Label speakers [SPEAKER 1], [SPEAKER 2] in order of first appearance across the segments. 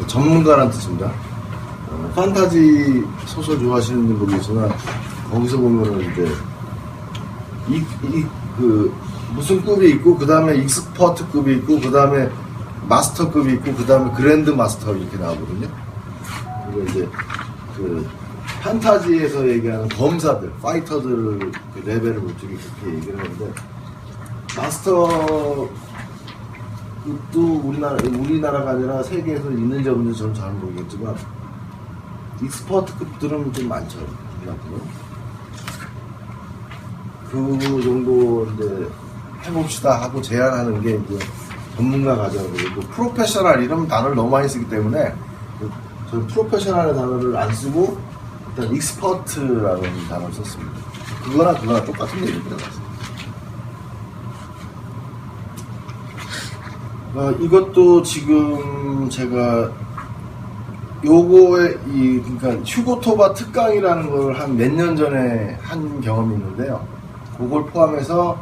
[SPEAKER 1] 전문가란 뜻입니다. 판타지 소설 좋아하시는 분도 계시나 거기서 보면은 이제 무슨 급이 있고 그 다음에 익스퍼트급이 있고 그 다음에 마스터급이 있고 그 다음에 그랜드 마스터 이렇게 나오거든요. 그리고 이제 그 판타지에서 얘기하는 검사들, 파이터들 그 레벨을 어떻게 그렇게 얘기를 하는데 마스터 또 우리나라가 아니라 세계에서 있는지 없는지 저는 잘 모르겠지만 익스퍼트급들은 좀 많죠. 그 정도 이제 해봅시다 하고 제안하는 게 이제 전문가 과정이고 프로페셔널 이런 단어를 너무 많이 쓰기 때문에 저는 프로페셔널의 단어를 안 쓰고 일단 익스퍼트라는 단어를 썼습니다. 그거나 똑같은 얘기입니다. 이것도 지금 제가 요거에 그러니까 휴고토바 특강이라는 걸 한 몇 년 전에 한 경험이 있는데요. 그걸 포함해서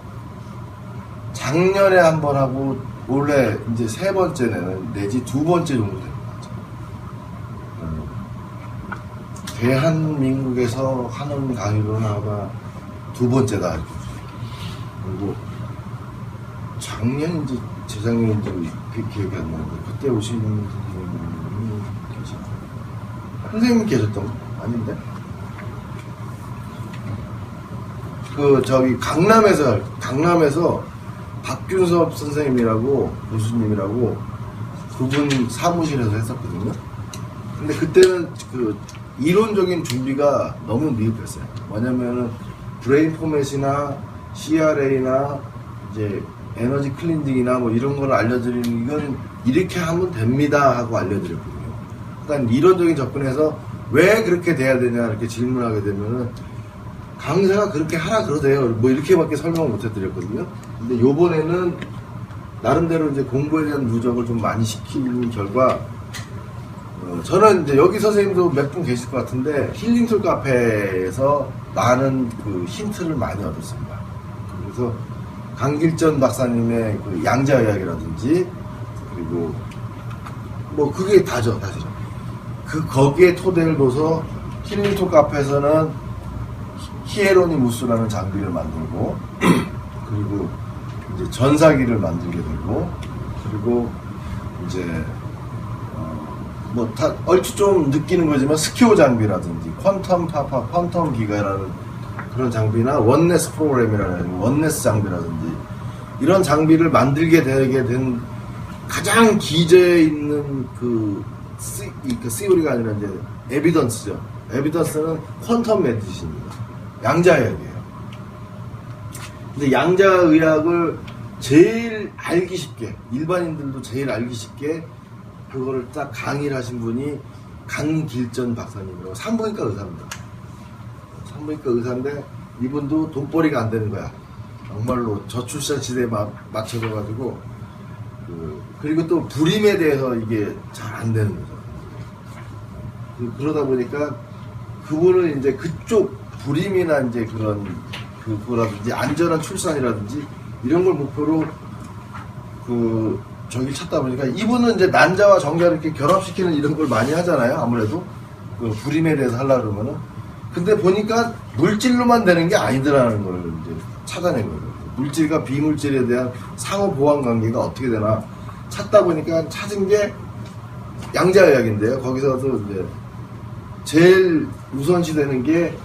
[SPEAKER 1] 작년에 한 번 하고 올해 이제 세 번째는 내지 두 번째 정도 되는 것 같아요. 대한민국에서 하는 강의로는 아마 두 번째다. 그리고 작년인지 재작년인지 기억이 안 나는데 그때 오신 선생님이 계시나요? 선생님 계셨던 거 아닌데? 저기 강남에서 박균섭 선생님이라고 교수님이라고 그분 사무실에서 했었거든요. 근데 그때는 그 이론적인 준비가 너무 미흡했어요. 뭐냐면은 브레인 포맷이나 CRA나 이제 에너지 클린징이나 뭐 이런 걸 알려드리는 이건 이렇게 하면 됩니다 하고 알려드렸거든요. 그러니까 이론적인 접근에서 왜 그렇게 돼야 되냐 이렇게 질문하게 되면은 강사가 그렇게 하라 그러대요. 뭐 이렇게밖에 설명을 못 해드렸거든요. 근데 요번에는 나름대로 이제 공부에 대한 누적을 좀 많이 시킨 결과 저는 이제 여기 선생님도 몇 분 계실 것 같은데 힐링툴 카페에서 많은 그 힌트를 많이 얻었습니다. 그래서 강길전 박사님의 그 양자의학이라든지 그리고 뭐 그게 다죠 사실은. 거기에 토대를 둬서 힐링툴 카페에서는 히에로니무스라는 장비를 만들고 그리고 이제 전사기를 만들게 되고 그리고 이제 뭐 다 얼추 좀 느끼는 거지만 스키오 장비라든지 퀀텀 기가라는 그런 장비나 원네스 프로그램이라는 원네스 장비라든지 이런 장비를 만들게 되게 된 가장 기저에 있는 그 시오리가 아니라 이제 에비던스죠. 에비던스는 퀀텀 메디신입니다. 양자의학이에요. 근데 양자의학을 제일 알기 쉽게 일반인들도 제일 알기 쉽게 그거를 딱 강의를 하신 분이 강길전 박사님이라고 산부인과 의사입니다. 산부인과 의사인데 이분도 돈벌이가 안 되는 거야. 정말로 저출산 시대에 맞춰져가지고 그리고 또 불임에 대해서 이게 잘 안 되는 거죠. 그러다 보니까 그분은 이제 그쪽 불임이나 이제 그거라든지 안전한 출산이라든지 이런 걸 목표로 저기 찾다 보니까 이분은 이제 난자와 정자를 이렇게 결합시키는 이런 걸 많이 하잖아요. 아무래도 그 불임에 대해서 하려고 그러면은. 근데 보니까 물질로만 되는 게 아니더라는 걸 이제 찾아낸 거예요. 물질과 비물질에 대한 상호 보완 관계가 어떻게 되나 찾다 보니까 찾은 게 양자의학인데요. 거기서도 이제 제일 우선시 되는 게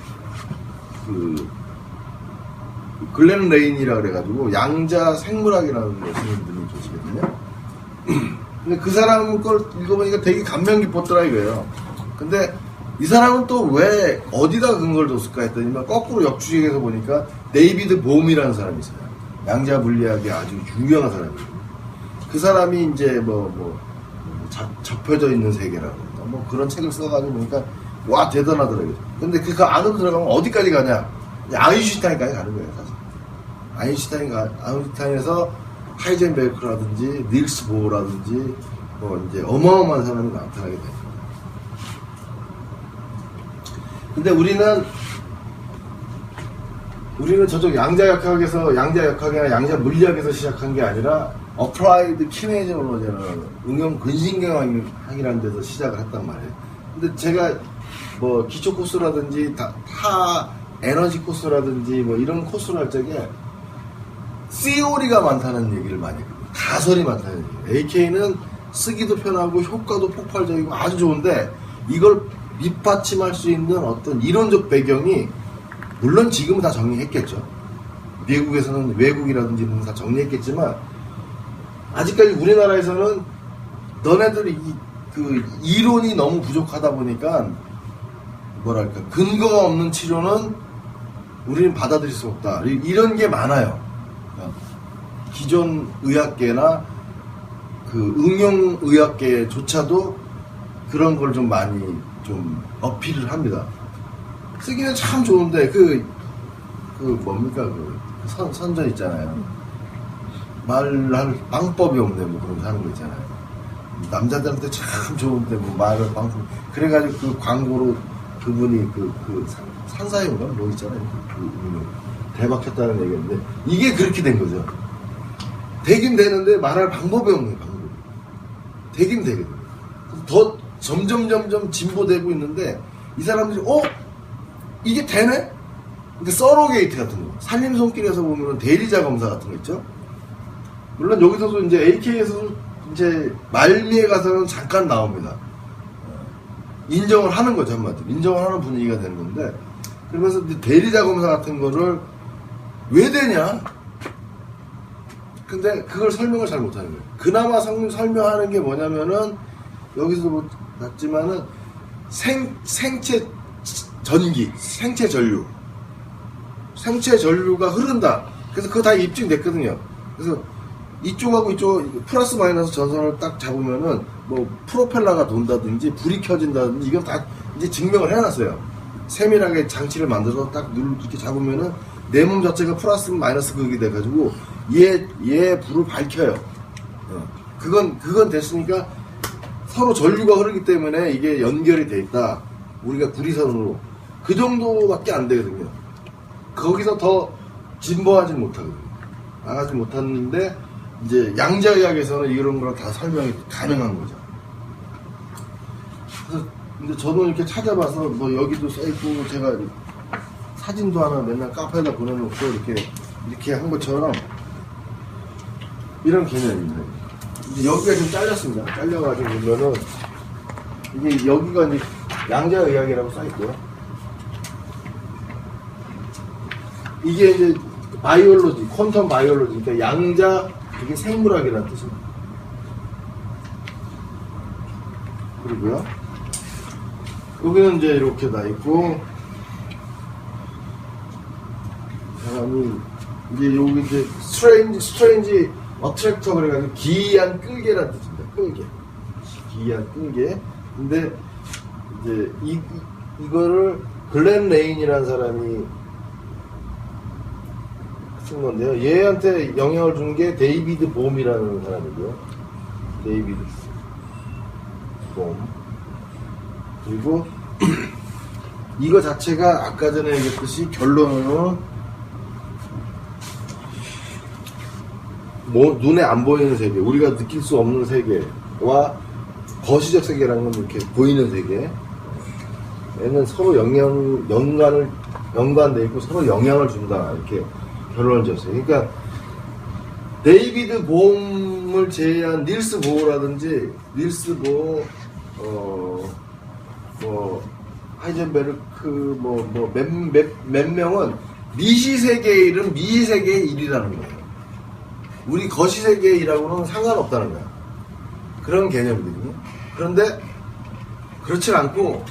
[SPEAKER 1] 글렌 레인이라 그래가지고 양자 생물학이라는 걸 쓰는 분이 계시거든요. 근데 그 사람 걸 읽어보니까 되게 감명 깊었더라 이거예요. 근데 이 사람은 또 왜 어디다 근거를 뒀을까 했더니 거꾸로 역주행해서 보니까 데이비드 봄이라는 사람이 있어요. 양자 물리학의 아주 유명한 사람이에요. 그 사람이 이제 접혀져 있는 세계라고 뭐 그런 책을 써가지고 보니까 와 대단하더라고요. 근데 그 안으로 들어가면 어디까지 가냐? 아인슈타인까지 가는 거예요, 사실. 아인슈타인에서 하이젠베르크라든지 닐스 보어라든지 뭐 이제 어마어마한 사람이 나타나게 돼요. 근데 우리는 저쪽 양자역학이나 양자 물리학에서 시작한 게 아니라 어플라이드 키네지올로지라는 응용 근신경학이라는 데서 시작을 했단 말이에요. 근데 제가 뭐 기초 코스라든지 타 에너지 코스라든지 뭐 이런 코스를 할 적에 시오리가 많다는 얘기를 많이 해요. 가설이 많다는 얘기예요. AK는 쓰기도 편하고 효과도 폭발적이고 아주 좋은데 이걸 밑받침할 수 있는 어떤 이론적 배경이 물론 지금은 다 정리했겠죠. 미국에서는 외국이라든지 이런 다 정리했겠지만 아직까지 우리나라에서는 너네들이 그 이론이 너무 부족하다 보니까 뭐랄까 근거가 없는 치료는 우리는 받아들일 수 없다 이런 게 많아요. 기존 의학계나 그 응용 의학계조차도 그런 걸 좀 많이 좀 어필을 합니다. 쓰기는 참 좋은데 그 뭡니까 선전 있잖아요. 말할 방법이 없네 뭐 그런 거 하는 거 있잖아요. 남자들한테 참 좋은데 뭐 말을 방법 그래가지고 그 광고로 그분이 산사인가 뭐 있잖아요. 대박했다는 얘기인데 이게 그렇게 된 거죠. 되긴 되는데 말할 방법이 없는 방법. 되긴 되거든. 더 점점 진보되고 있는데 이 사람들이 이게 되네? 근데 서로게이트 같은 거 살림손길에서 보면은 대리자 검사 같은 거 있죠. 물론 여기서도 이제 AK에서도 이제 말미에 가서는 잠깐 나옵니다. 인정을 하는 거죠 한마디로 인정을 하는 분위기가 되는 건데 그러면서 이제 대리자 검사 같은 거를 왜 되냐? 근데 그걸 설명을 잘 못하는 거예요. 그나마 설명하는 게 뭐냐면은 여기서도 뭐 봤지만은 생체 전기, 생체 전류가 흐른다. 그래서 그거 다 입증됐거든요. 그래서 이쪽하고 이쪽 플러스 마이너스 전선을 딱 잡으면은 뭐 프로펠러가 돈다든지 불이 켜진다든지 이건 다 이제 증명을 해놨어요. 세밀하게 장치를 만들어서 딱 이렇게 잡으면은 내 몸 자체가 플러스 마이너스 극이 돼가지고 얘 불을 밝혀요. 그건 됐으니까 서로 전류가 흐르기 때문에 이게 연결이 돼 있다. 우리가 구리선으로 그 정도밖에 안 되거든요. 거기서 더 진보하지 못하거든요. 나가지 못하는데 이제 양자의학에서는 이런 걸 다 설명이 가능한 거죠. 그래서 근데 저도 이렇게 찾아봐서 뭐 여기도 써있고 제가 사진도 하나 맨날 카페에다 보내놓고 이렇게 한 것처럼 이런 개념입니다. 이제 여기가 좀 잘렸습니다. 잘려가지고 보면은 이게 여기가 이제 양자의학이라고 써있고요. 이게 이제 바이올로지, 퀀텀 바이올로지, 그러니까 양자, 이게 생물학이라는 뜻입니다. 그리고요. 여기는 이제 이렇게 다 있고, 이제 여기 이제 스트레인지 어트랙터 그래가지고 기이한 끌개라는 뜻입니다. 끌개. 기이한 끌개. 근데 이제 이거를 글렌 레인이라는 사람이 쓴 건데요. 얘한테 영향을 준 게 데이비드 봄이라는 사람이고요. 데이비드 봄. 그리고 이거 자체가 아까 전에 얘기했듯이 결론은 눈에 안 보이는 세계, 우리가 느낄 수 없는 세계와 거시적 세계라는 건 이렇게 보이는 세계. 얘는 서로 연관돼 있고 서로 영향을 준다. 이렇게 결론을 지었어요. 그러니까 데이비드 봄을 제외한 닐스 보어라든지 하이젠베르크 몇 명은 미시세계의 일은 미시세계의 일이라는 거예요. 우리 거시세계의 일하고는 상관없다는 거야. 그런 개념이거든요. 그런데 그렇진 않고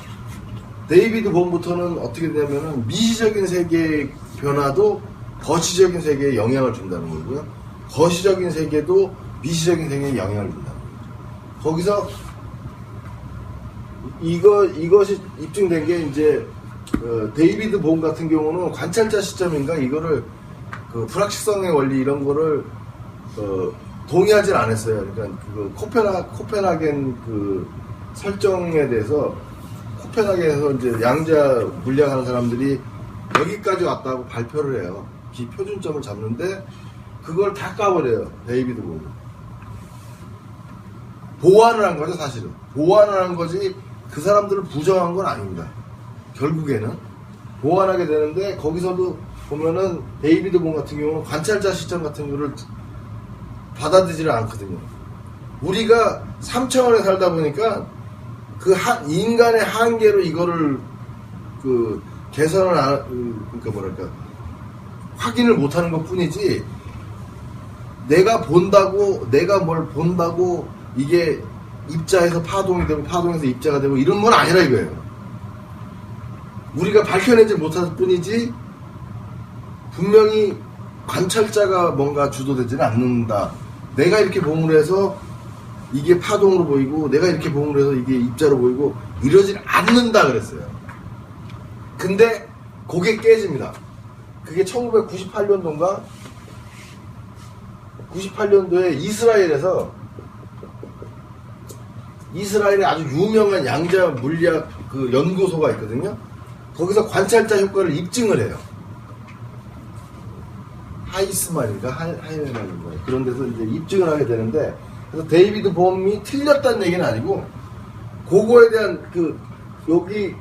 [SPEAKER 1] 데이비드 봄부터는 어떻게 되냐면은 미시적인 세계의 변화도 거시적인 세계에 영향을 준다는 거고요. 거시적인 세계도 미시적인 세계에 영향을 준다는 거죠. 거기서 이것이 입증된 게 이제 데이비드 봄 같은 경우는 관찰자 시점인가 이거를 불확실성의 원리 이런 거를 동의하진 않았어요. 그러니까 코펜하겐 설정에 대해서 코펜하겐에서 이제 양자 물리학하는 사람들이 여기까지 왔다고 발표를 해요. 표준점을 잡는데 그걸 다 까버려요. 데이비드 봄은. 보완을 한 거죠, 사실은. 보완을 한 거지 그 사람들을 부정한 건 아닙니다. 결국에는 보완하게 되는데, 거기서도 보면은 데이비드 본 같은 경우는 관찰자 시점 같은 거를 받아들이지를 않거든요. 우리가 3차원에 살다 보니까 그 인간의 한계로 이거를 개선을 그러니까 뭐랄까 확인을 못하는 것 뿐이지, 내가 뭘 본다고 이게 입자에서 파동이 되고 파동에서 입자가 되고 이런 건 아니라 이거예요. 우리가 밝혀내지 못할 뿐이지 분명히 관찰자가 뭔가 주도되지는 않는다. 내가 이렇게 봉을 해서 이게 파동으로 보이고 내가 이렇게 봉을 해서 이게 입자로 보이고 이러질 않는다 그랬어요. 근데 그게 깨집니다. 그게 1998년도인가? 98년도에 이스라엘에 아주 유명한 양자 물리학 연구소가 있거든요. 거기서 관찰자 효과를 입증을 해요. 하이스만인가 하이맨인가 그런 데서 이제 입증을 하게 되는데, 그래서 데이비드 봄이 틀렸다는 얘기는 아니고, 그거에 대한 여기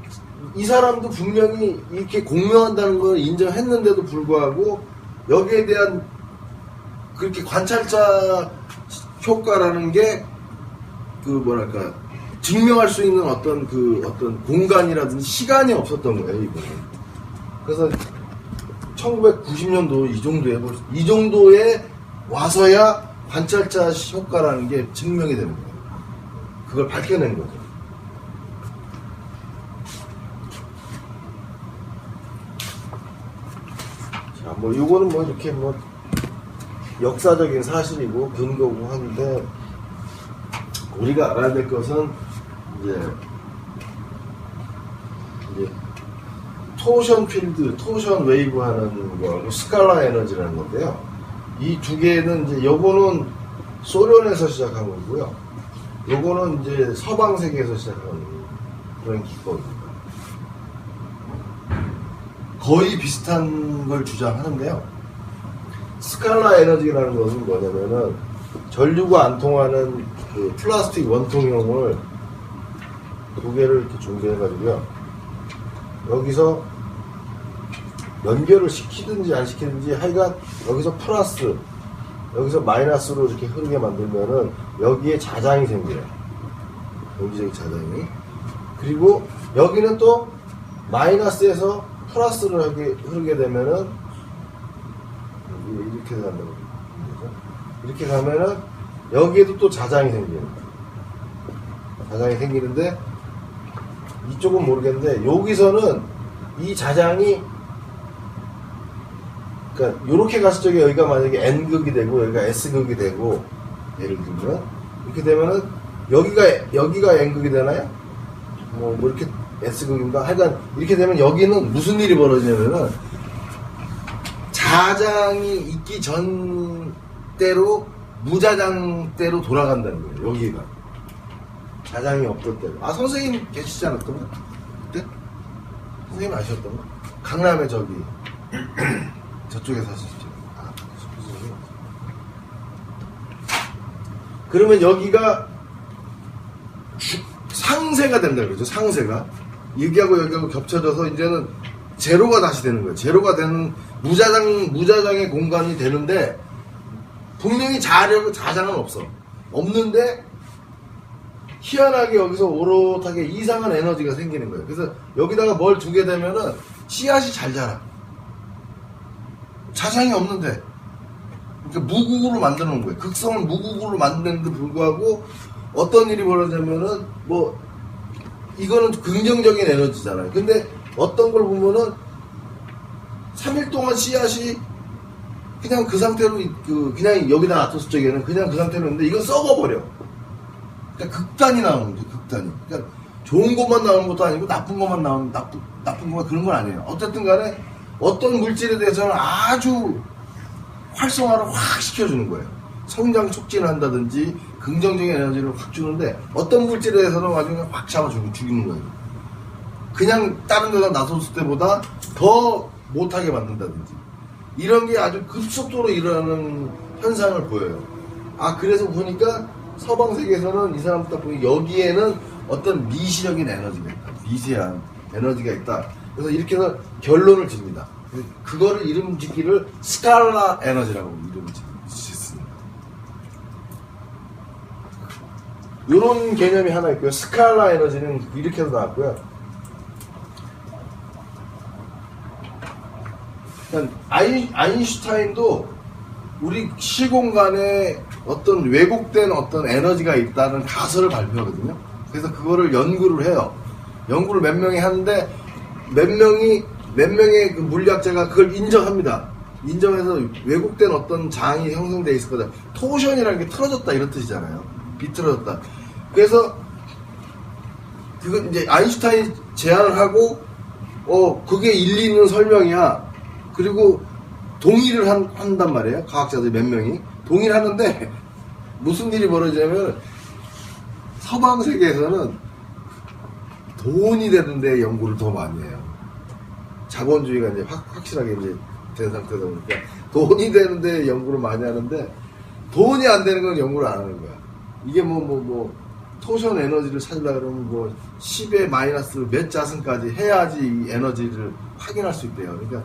[SPEAKER 1] 이 사람도 분명히 이렇게 공명한다는 걸 인정했는데도 불구하고 여기에 대한 그렇게 관찰자 효과라는 게 뭐랄까 증명할 수 있는 어떤 공간이라든지 시간이 없었던 거예요, 이거는. 그래서 1990년도 이 정도에 와서야 관찰자 효과라는 게 증명이 되는 거예요. 그걸 밝혀낸 거죠. 자, 요거는 이렇게 역사적인 사실이고 근거고 하는데, 우리가 알아야 될 것은 이제 토션 필드, 토션 웨이브 하는 거하고 스칼라 에너지라는 건데요. 이 두 개는 이제 요거는 소련에서 시작한 거고요. 요거는 이제 서방 세계에서 시작한 그런 기법입니다. 거의 비슷한 걸 주장하는데요. 스칼라 에너지라는 것은 뭐냐면은 전류가 안 통하는 플라스틱 원통형을 두 개를 이렇게 준비해가지고요. 여기서 연결을 시키든지 안 시키든지 하여간 여기서 플러스, 여기서 마이너스로 이렇게 흐르게 만들면은 여기에 자장이 생겨요. 여기저기 자장이. 그리고 여기는 또 마이너스에서 플러스로 흐르게 되면은 이렇게 간다고 그러죠. 이렇게 가면은 여기에도 또 자장이 생겨요. 자장이 생기는데 이쪽은 모르겠는데 여기서는 이 자장이 그러니까 요렇게 갔을 적에 여기가 만약에 N극이 되고 여기가 S극이 되고, 예를 들면 이렇게 되면은 여기가 N극이 되나요? 뭐 이렇게 S극인가? 하여간 이렇게 되면 여기는 무슨 일이 벌어지냐면은 자장이 있기 전 때로 무자장 때로 돌아간다는 거예요. 여기가 자장이 없던 때로. 아, 선생님 계시지 않았던가? 그때? 선생님 아셨던가? 강남에 저쪽에 사시죠. 아, 그러면 여기가 상세가 된다 그러죠. 상세가 여기하고 겹쳐져서 이제는 제로가 다시 되는 거예요. 제로가 되는 무자장의 공간이 되는데, 분명히 자장은 없는데 희한하게 여기서 오롯하게 이상한 에너지가 생기는 거예요. 그래서 여기다가 뭘 두게 되면은 씨앗이 잘 자라. 자장이 없는데. 그러니까 무국으로 만들어 놓은 거예요. 극성을 무국으로 만드는데 불구하고 어떤 일이 벌어지냐면은 이거는 긍정적인 에너지잖아요. 근데 어떤 걸 보면은 3일 동안 씨앗이 그냥 그 상태로 그냥 여기다 놔뒀을 적에는 그냥 그 상태로 있는데 이건 썩어버려. 그러니까 극단이 나오는 거죠. 극단이. 그러니까 좋은 것만 나오는 것도 아니고 나쁜 것만 나오는 나쁜 것만 그런 건 아니에요. 어쨌든 간에 어떤 물질에 대해서는 아주 활성화를 확 시켜주는 거예요. 성장 촉진을 한다든지 긍정적인 에너지를 확 주는데, 어떤 물질에 대해서는 나중에 확 잡아주고 죽이는 거예요. 그냥 다른 데다 놔뒀을 때보다 더 못하게 만든다든지 이런 게 아주 급속도로 일어나는 현상을 보여요. 아, 그래서 보니까 서방 세계에서는 이 사람 딱 보니 여기에는 어떤 미시적인 에너지가 있다. 미세한 에너지가 있다. 그래서 이렇게 해서 결론을 짓니다. 그거를 이름 짓기를 스칼라 에너지라고 이름을 짓습니다. 이런 개념이 하나 있고요. 스칼라 에너지는 이렇게 해서 나왔고요. 아인슈타인도 우리 시공간에 어떤 왜곡된 어떤 에너지가 있다는 가설을 발표하거든요. 그래서 그거를 연구를 해요. 연구를 몇 명이 하는데 몇 명의 그 물리학자가 그걸 인정합니다. 인정해서 왜곡된 어떤 장이 형성되어 있을 거다. 토션이라는 게 틀어졌다 이런 뜻이잖아요. 비틀어졌다. 그래서 그거 이제 아인슈타인이 제안을 하고 그게 일리 있는 설명이야. 그리고 동의를 한단 말이에요. 과학자들 몇 명이 동의를 하는데 무슨 일이 벌어지냐면 서방 세계에서는 돈이 되는데 연구를 더 많이 해요. 자본주의가 이제 확실하게 이제 된 상태다 보니까 돈이 되는데 연구를 많이 하는데 돈이 안 되는 건 연구를 안 하는 거야. 이게 토션 에너지를 찾으려고 그러면 10의 마이너스 몇 자승까지 해야지 이 에너지를 확인할 수 있대요. 그러니까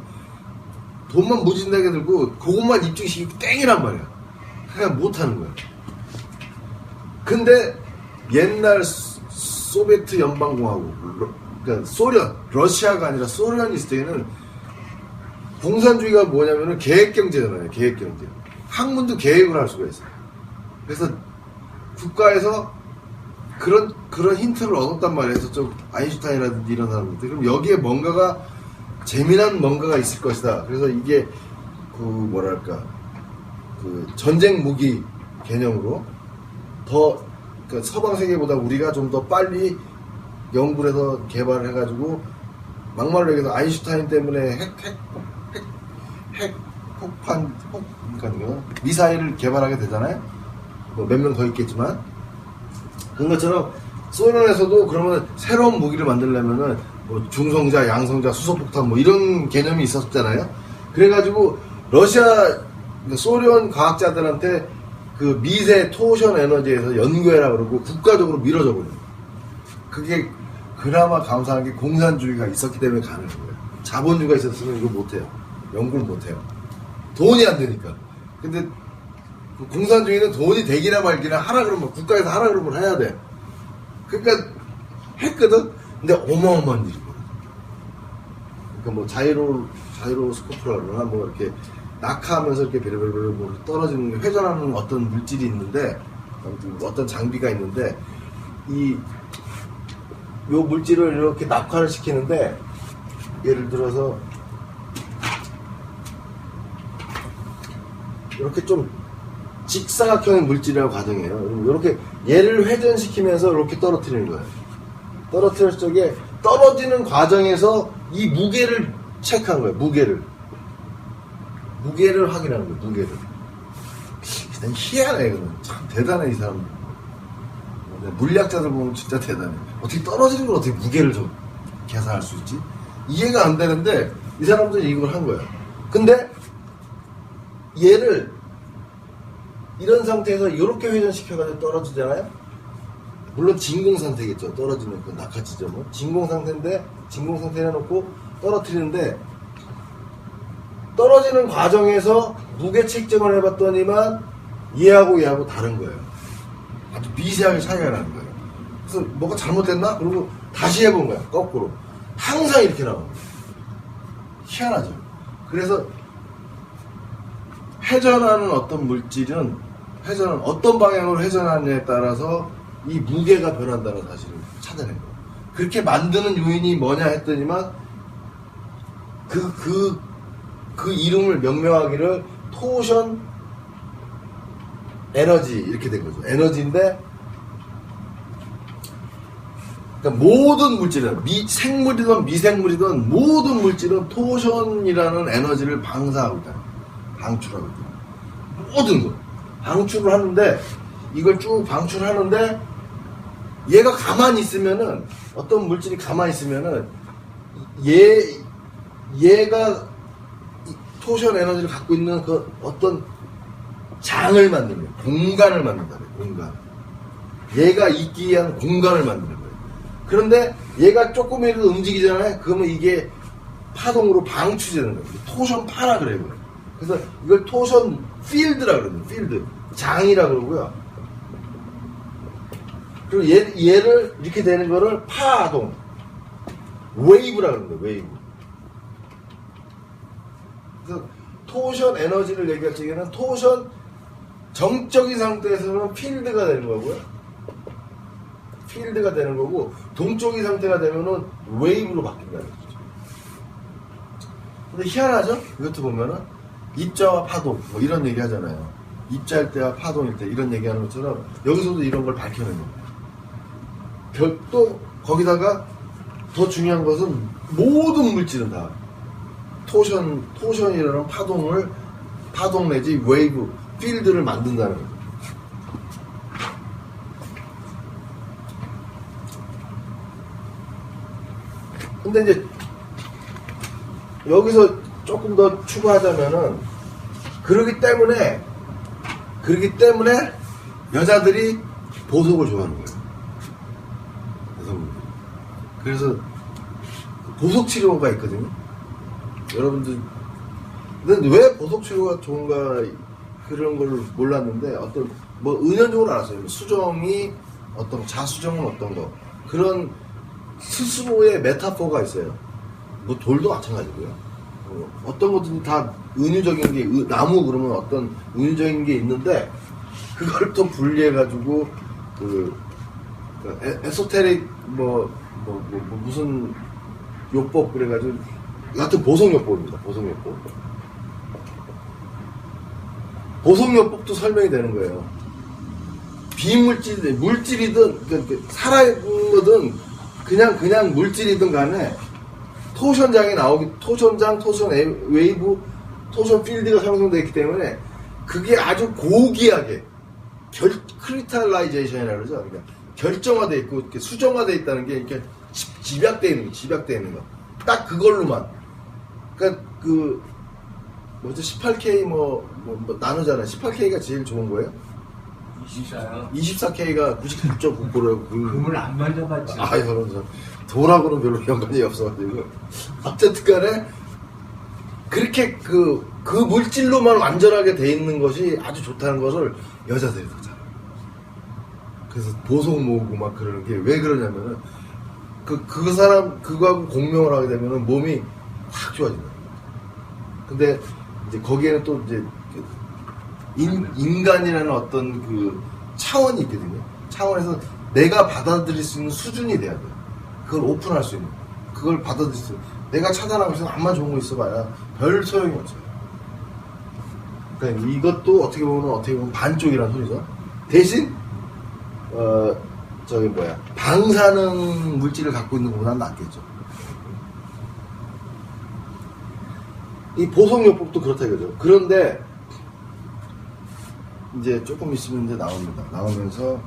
[SPEAKER 1] 돈만 무진하게 들고 그것만 입증시키고 땡이란 말이야. 그냥 못하는 거야. 근데 옛날 소비에트 연방공화국, 그러니까 러시아가 아니라 소련이 있을 때는 공산주의가 뭐냐면은 계획경제잖아요. 계획경제. 학문도 계획을 할 수가 있어요. 그래서 국가에서 그런 힌트를 얻었단 말이에요. 좀 아인슈타인이라든지 이런 사람들. 그럼 여기에 뭔가가 재미난 뭔가가 있을 것이다. 그래서 이게 전쟁 무기 개념으로 그러니까 서방 세계보다 우리가 좀 더 빨리 연구를 해서 개발을 해가지고 막말로 얘기해서 아인슈타인 때문에 그러니까 미사일을 개발하게 되잖아요. 몇 명 더 있겠지만 그런 것처럼 소련에서도 그러면 새로운 무기를 만들려면은 중성자, 양성자, 수소폭탄 이런 개념이 있었잖아요. 그래가지고 소련 과학자들한테 그 미세 토션 에너지에서 연구해라 그러고 국가적으로 밀어줘 버려요. 그게 그나마 감사한 게 공산주의가 있었기 때문에 가능한 거예요. 자본주의가 있었으면 이거 못해요. 연구를 못해요. 돈이 안 되니까. 근데 공산주의는 돈이 되기나 말기나 하라 그러면 국가에서 하라 그러면 해야 돼. 그러니까 했거든. 근데 어마어마한 일이 그러니까 자이로 스코프라 그러나 이렇게 낙하하면서 이렇게 베르베르 떨어지는 게 회전하는 어떤 물질이 있는데 어떤 장비가 있는데 요 물질을 이렇게 낙하를 시키는데 예를 들어서 이렇게 좀 직사각형의 물질이라고 가정해요. 이렇게 얘를 회전시키면서 이렇게 떨어뜨리는 거예요. 떨어뜨릴 적에 떨어지는 과정에서 이 무게를 체크한 거예요. 무게를 확인하는 거예요. 무게를. 일단 희한해. 이거는 참 대단해 이 사람. 물리학자들 보면 진짜 대단해. 어떻게 떨어지는 걸 어떻게 무게를 좀 계산할 수 있지? 이해가 안 되는데 이 사람들이 이걸 한 거야. 근데 얘를 이런 상태에서 이렇게 회전시켜가지고 떨어지잖아요. 물론 진공 상태겠죠. 떨어지는 그 낙하 지점은 진공 상태인데 진공 상태 해놓고 떨어뜨리는데 떨어지는 과정에서 무게 측정을 해봤더니만 얘하고 다른 거예요. 아주 미세하게 차이가 나는 거예요. 그래서 뭐가 잘못됐나? 그리고 다시 해본 거야. 거꾸로. 항상 이렇게 나오는 거예요. 희한하죠. 그래서 회전하는 어떤 물질은 어떤 방향으로 회전하느냐에 따라서 이 무게가 변한다는 사실을 찾아낸 거예요. 그렇게 만드는 요인이 뭐냐 했더니만 그 이름을 명명하기를 토션 에너지 이렇게 된 거죠. 에너지인데 그러니까 모든 물질은 생물이든 미생물이든 모든 물질은 토션이라는 에너지를 방사하고 있다. 방출하고 있다. 모든 거 방출을 하는데 이걸 쭉 방출하는데 얘가 가만히 있으면은 어떤 물질이 가만히 있으면은 얘가 토션 에너지를 갖고 있는 그 어떤 장을 만들면 공간을 만든다. 공간. 얘가 있기 위한 공간을 만드는 거예요. 그런데 얘가 조금이라도 움직이잖아요. 그러면 이게 파동으로 방출되는 거예요. 토션 파라 그래요. 그래서 이걸 토션 필드라 그러거든요. 필드. 장이라 그러고요. 그리고 얘를 이렇게 되는 거를 파동. 웨이브라 그러는 거예요. 웨이브. 그래서 토션 에너지를 얘기할 적에는 토션 정적인 상태에서는 필드가 되는 거고요. 필드가 되는 거고 동적인 상태가 되면은 웨이브로 바뀐다는 거죠. 근데 희한하죠? 이것도 보면은 입자와 파동 뭐 이런 얘기 하잖아요. 입자일 때와 파동일 때 이런 얘기하는 것처럼 여기서도 이런 걸 밝혀낸 겁니다. 또 거기다가 더 중요한 것은 모든 물질은 다 토션이라는 파동 내지 웨이브 필드를 만든다는 거예요. 근데 이제 여기서 조금 더 추가하자면은 그러기 때문에 여자들이 보석을 좋아하는 거예요. 여성분들이. 그래서 보석 치료가 있거든요. 여러분들 왜 보석 치료가 좋은가 그런 걸 몰랐는데 어떤 뭐 은연적으로 알았어요. 수정이 어떤 자수정은 어떤 거 그런 스스로의 메타포가 있어요. 뭐 돌도 마찬가지고요. 어떤 것들은 다 은유적인 게 나무 그러면 어떤 은유적인 게 있는데 그걸 또 분리해가지고 에소테릭 무슨 요법 그래가지고 여하튼 보석요법입니다. 보석요법도 설명이 되는 거예요. 비물질이든 물질이든 살아있는 거든 그냥 물질이든 간에 토션장이 토션 웨이브, 토션 필드가 형성되어 있기 때문에 그게 아주 고귀하게 크리탈라이제이션이라고 그러죠. 그러니까 결정화되어 있고 이렇게 수정화되어 있다는 게 이렇게 집약되어 있는 거. 딱 그걸로만. 그러니까 18K 나누잖아요. 18K가 제일 좋은 거예요?
[SPEAKER 2] 24요?
[SPEAKER 1] 24K가 99.9%라고.
[SPEAKER 2] 금을 안 만져봤지.
[SPEAKER 1] 여러분, 돌하고는 별로 연관이 없어가지고. 어쨌든 간에, 그렇게 그 물질로만 완전하게 돼 있는 것이 아주 좋다는 것을 여자들이 더 잘해요. 그래서 보석 모으고 막 그러는 게 왜 그러냐면은, 그 사람, 그거하고 공명을 하게 되면은 몸이 확 좋아진다. 근데, 이제 거기에는 또 이제, 인간이라는 어떤 그 차원이 있거든요. 차원에서 내가 받아들일 수 있는 수준이 돼야 돼요. 그걸 오픈할 수 있는. 그걸 받아들일 수 있는. 내가 차단하고 있으면 암만 좋은 거 있어봐야 별 소용이 없어요. 그러니까 이것도 어떻게 보면 반쪽이라는 소리죠. 대신, 방사능 물질을 갖고 있는 것보다는 낫겠죠. 이 보석요법도 그렇다 이거죠. 그런데, 이제 조금 있으면 이제 나옵니다. 나오면서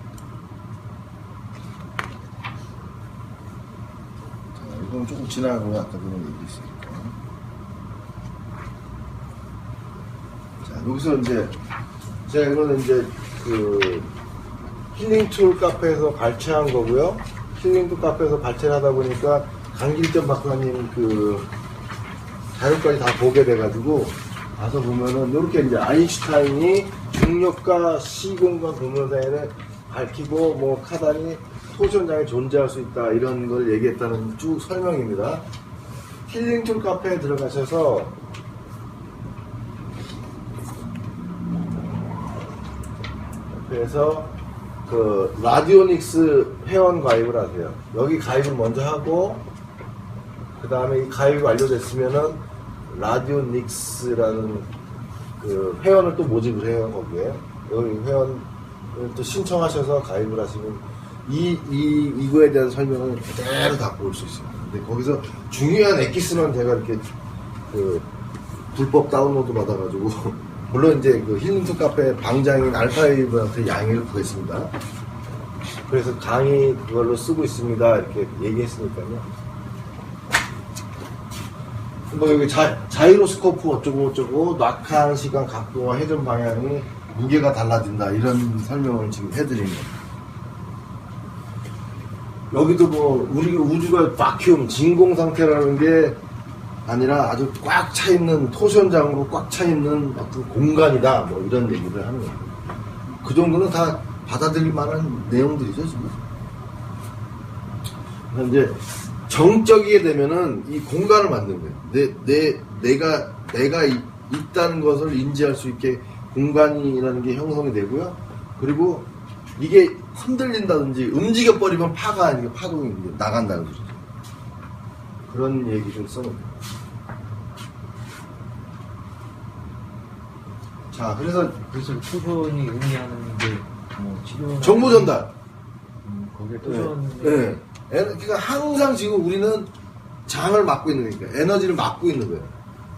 [SPEAKER 1] 자, 이건 조금 지나고 아까 그런 얘기 있으니까. 자, 여기서 이제 제가 이거는 이제 힐링툴 카페에서 발췌한 거고요. 힐링툴 카페에서 발췌를 하다 보니까 강길점 박사님 자료까지 다 보게 돼가지고 가서 보면은 이렇게 이제 아인슈타인이 중력과 시공간 동영상에는 밝히고 카단이 토션장에 존재할 수 있다 이런 걸 얘기했다는 쭉 설명입니다. 힐링툴 카페에 들어가셔서 그래서 라디오닉스 회원 가입을 하세요. 여기 가입을 먼저 하고 그 다음에 이 가입이 완료됐으면은 라디오닉스라는 회원을 또 모집을 해요, 거기에. 여기 회원을 또 신청하셔서 가입을 하시면 이거에 대한 설명을 그대로 다 볼 수 있어요. 근데 거기서 중요한 엑기스만 제가 이렇게 불법 다운로드 받아가지고 물론 이제 힐링툴 카페 방장인 알파이브한테 양해를 구했습니다. 그래서 강의 그걸로 쓰고 있습니다. 이렇게 얘기했으니까요. 여기 자이로스코프 어쩌고 낙하하는 시간 각도와 회전 방향이 무게가 달라진다 이런 설명을 지금 해드린 거예요. 여기도 뭐 우리 우주가 바큐um 진공 상태라는 게 아니라 아주 꽉 차 있는 토션장으로 꽉 차 있는 어떤 공간이다 뭐 이런 얘기를 하는 거예요. 그 정도는 다 받아들일 만한 내용들이죠 지금. 그래서 이제 정적이게 되면은 이 공간을 만드는 거예요. 내가 있다는 것을 인지할 수 있게 공간이라는 게 형성이 되고요. 그리고 이게 흔들린다든지 움직여버리면 파가 아니고 파동이 나간다는 거죠. 그런 얘기를 써놓습니다. 자, 그래서
[SPEAKER 2] 토션이 의미하는 게뭐 치료
[SPEAKER 1] 정보 전달.
[SPEAKER 2] 거기에 토션
[SPEAKER 1] 네. 그러니까 항상 지금 우리는 장을 막고 있는 거니까 에너지를 막고 있는 거예요.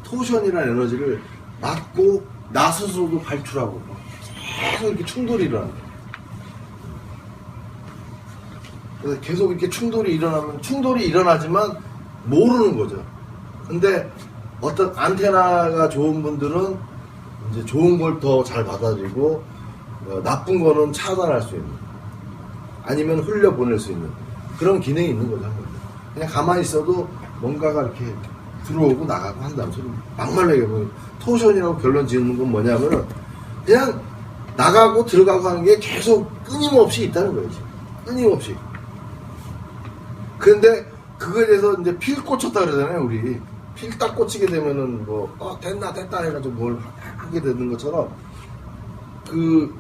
[SPEAKER 1] 토션이라는 에너지를 막고 나 스스로도 발출하고 계속 이렇게 충돌이 일어나는 거예요. 그래서 계속 이렇게 충돌이 일어나지만 모르는 거죠. 근데 어떤 안테나가 좋은 분들은 이제 좋은 걸 더 잘 받아들이고 나쁜 거는 차단할 수 있는 아니면 흘려보낼 수 있는 그런 기능이 있는 거죠. 그냥 가만히 있어도 뭔가가 이렇게 들어오고 나가고 한다는 소리. 막말로 얘기하면 토션이라고 결론 지으는 건 뭐냐면 그냥 나가고 들어가고 하는 게 계속 끊임없이 있다는 거예요. 끊임없이. 근데 그거에 대해서 이제 필 꽂혔다 그러잖아요, 우리. 필 딱 꽂히게 되면은 됐나 해가지고 뭘 하게 되는 것처럼 그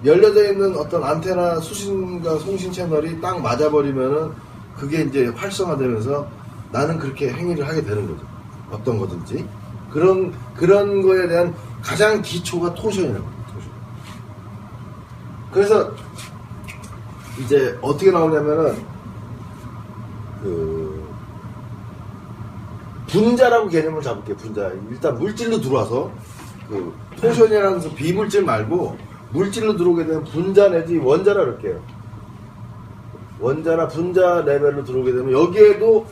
[SPEAKER 1] 열려져 있는 어떤 안테나 수신과 송신 채널이 딱 맞아버리면은 그게 이제 활성화되면서 나는 그렇게 행위를 하게 되는 거죠. 어떤 거든지. 그런 거에 대한 가장 기초가 토션이라고 합니다, 토션. 그래서 이제 어떻게 나오냐면은 분자라고 개념을 잡을게요. 분자. 일단 물질로 들어와서 토션이라는 비물질 말고 물질로 들어오게 되면 분자 내지 원자라 그럴게요. 원자나 분자 레벨로 들어오게 되면 여기에도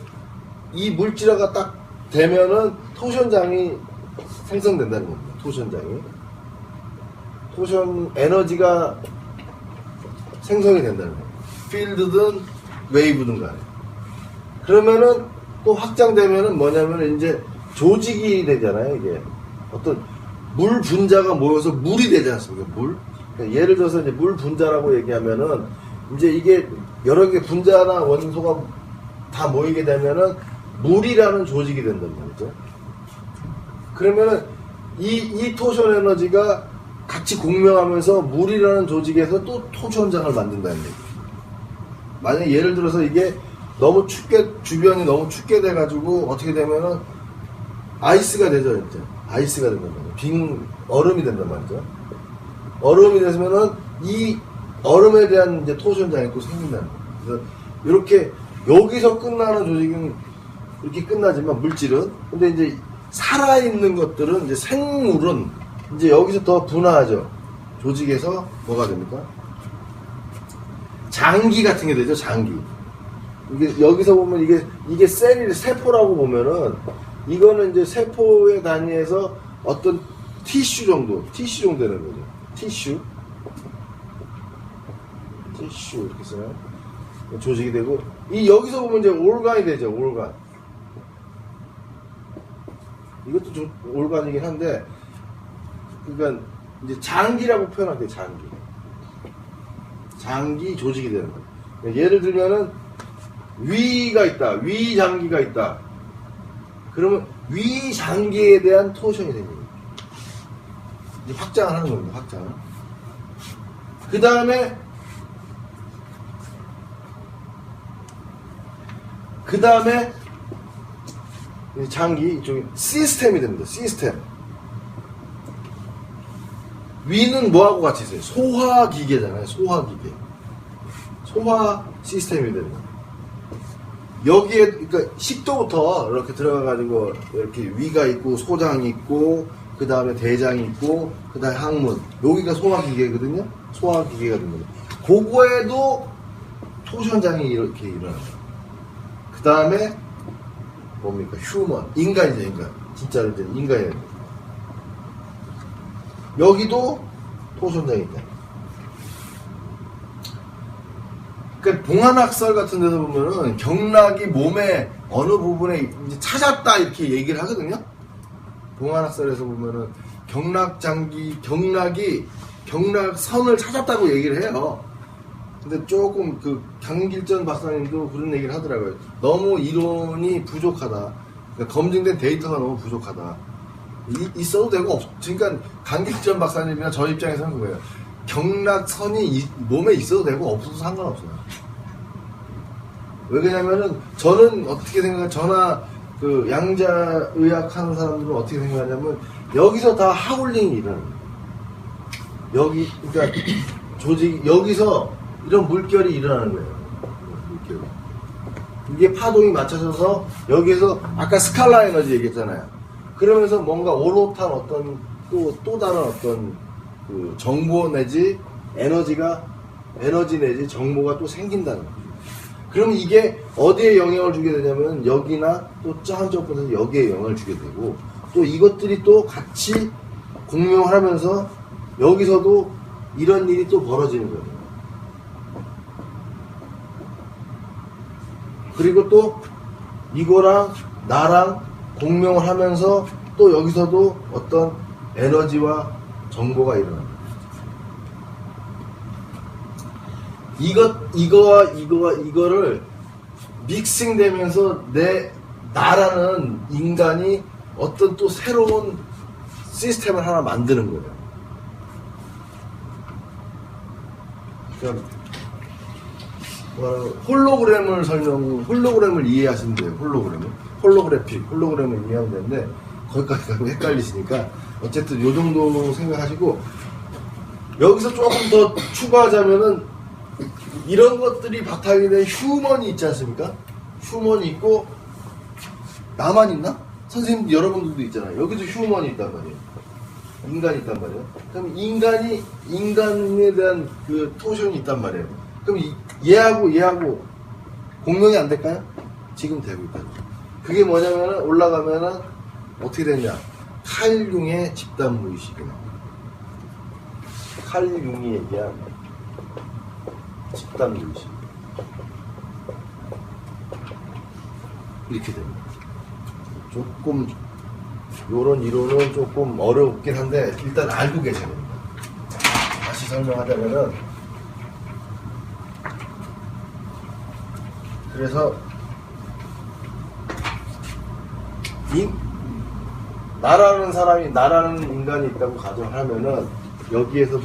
[SPEAKER 1] 이 물질화가 딱 되면은 토션장이 생성된다는 겁니다. 토션장이. 토션 에너지가 생성이 된다는 거예요. 필드든 웨이브든 간에. 그러면은 또 확장되면은 뭐냐면 이제 조직이 되잖아요, 이게. 어떤 물 분자가 모여서 물이 되지 않습니까? 물. 그러니까 예를 들어서 이제 물 분자라고 얘기하면은 이제 이게 여러 개 분자나 원소가 다 모이게 되면은 물이라는 조직이 된단 말이죠. 그러면은 이 토션 에너지가 같이 공명하면서 물이라는 조직에서 또 토션장을 만든다는 얘기죠. 만약에 예를 들어서 이게 너무 주변이 너무 춥게 돼가지고 어떻게 되면은 아이스가 되죠, 이제. 아이스가 된단 말이죠. 얼음이 된단 말이죠. 얼음이 되면은 이 얼음에 대한 이제 토션장이 또 생긴다는 거예요. 그래서 이렇게 여기서 끝나는 조직은 이렇게 끝나지만 물질은 근데 이제 살아있는 것들은 이제 생물은 이제 여기서 더 분화하죠. 조직에서 뭐가 됩니까? 장기 같은 게 되죠, 장기. 이게 여기서 보면 이게 세포라고 보면은 이거는 이제 세포의 단위에서 어떤 티슈 정도 되는 거죠. 티슈 이렇게 써요. 조직이 되고 여기서 보면 이제 올간이 되죠. 올간. 이것도 좀 올간이긴 한데 그러니까 이제 장기라고 표현할게요. 장기 조직이 되는 거예요. 예를 들면은 위가 있다. 위장기가 있다. 그러면 위장기에 대한 토션이 생깁니다. 이제 확장을 하는 겁니다. 확장을. 그 다음에 장기 이쪽에 시스템이 됩니다. 시스템. 위는 뭐하고 같이 있어요? 소화기계잖아요. 소화기계. 소화 시스템이 됩니다. 여기에 그러니까 식도부터 이렇게 들어가가지고 이렇게 위가 있고 소장이 있고 그 다음에 대장이 있고 그 다음에 항문 여기가 소화기계거든요. 소화기계가 됩니다. 그거에도 토션장이 이렇게 일어나요. 그 다음에 뭡니까? 휴먼 인간이죠. 인간. 진짜로 이제 인간이에요. 여기도 토션장이 있다. 그 봉안학설 같은 데서 보면은 경락이 몸의 어느 부분에 이제 찾았다 이렇게 얘기를 하거든요. 봉안학설에서 보면은 경락선을 찾았다고 얘기를 해요. 근데 조금 그 강길전 박사님도 그런 얘기를 하더라고요. 너무 이론이 부족하다. 그러니까 검증된 데이터가 너무 부족하다. 있어도 되고 그러니까 강길전 박사님이나 저 입장에서는 그거예요. 경락선이 몸에 있어도 되고 없어도 상관없어요. 왜 그러냐면은 저는 어떻게 생각하면 저나 그 양자의학 하는 사람들은 어떻게 생각하냐면 여기서 다 하울링이 일어나는 거예요. 여기 그러니까 조직 여기서 이런 물결이 일어나는 거예요. 물결이. 이게 파동이 맞춰져서 여기에서 아까 스칼라 에너지 얘기했잖아요. 그러면서 뭔가 오롯한 어떤 또 다른 어떤 그 정보 내지 에너지 내지 정보가 또 생긴다는 거죠. 그러면 이게 어디에 영향을 주게 되냐면 여기나 또 한쪽 곳에서 여기에 영향을 주게 되고 또 이것들이 또 같이 공명하면서 여기서도 이런 일이 또 벌어지는 거예요. 그리고 또 이거랑 나랑 공명을 하면서 또 여기서도 어떤 에너지와 정보가 일어납니다. 이거를 믹싱되면서 나라는 인간이 어떤 또 새로운 시스템을 하나 만드는 거예요. 그러니까 홀로그램을 이해하시면 돼요. 홀로그램을 이해하면 되는데 거기까지 가면 헷갈리시니까 어쨌든 요 정도 생각하시고 여기서 조금 더 추가하자면은 이런 것들이 바탕이 된 휴먼이 있지 않습니까? 휴먼이 있고 나만 있나? 선생님 여러분들도 있잖아요. 여기도 휴먼이 있단 말이에요. 인간이 있단 말이에요. 그럼 인간에 대한 그 토션이 있단 말이에요. 그럼 얘하고 공명이 안 될까요? 지금 되고 있거든요. 그게 뭐냐면은 올라가면은 어떻게 되냐? 칼 융의 집단 무의식이 나옵니다. 칼 융이 얘기한 집단 무의식 이렇게 됩니다. 조금 요런 이론은 조금 어렵긴 한데 일단 알고 계셔야 됩니다. 다시 설명하자면은 그래서 나라는 인간이 있다고 가정하면은 여기에서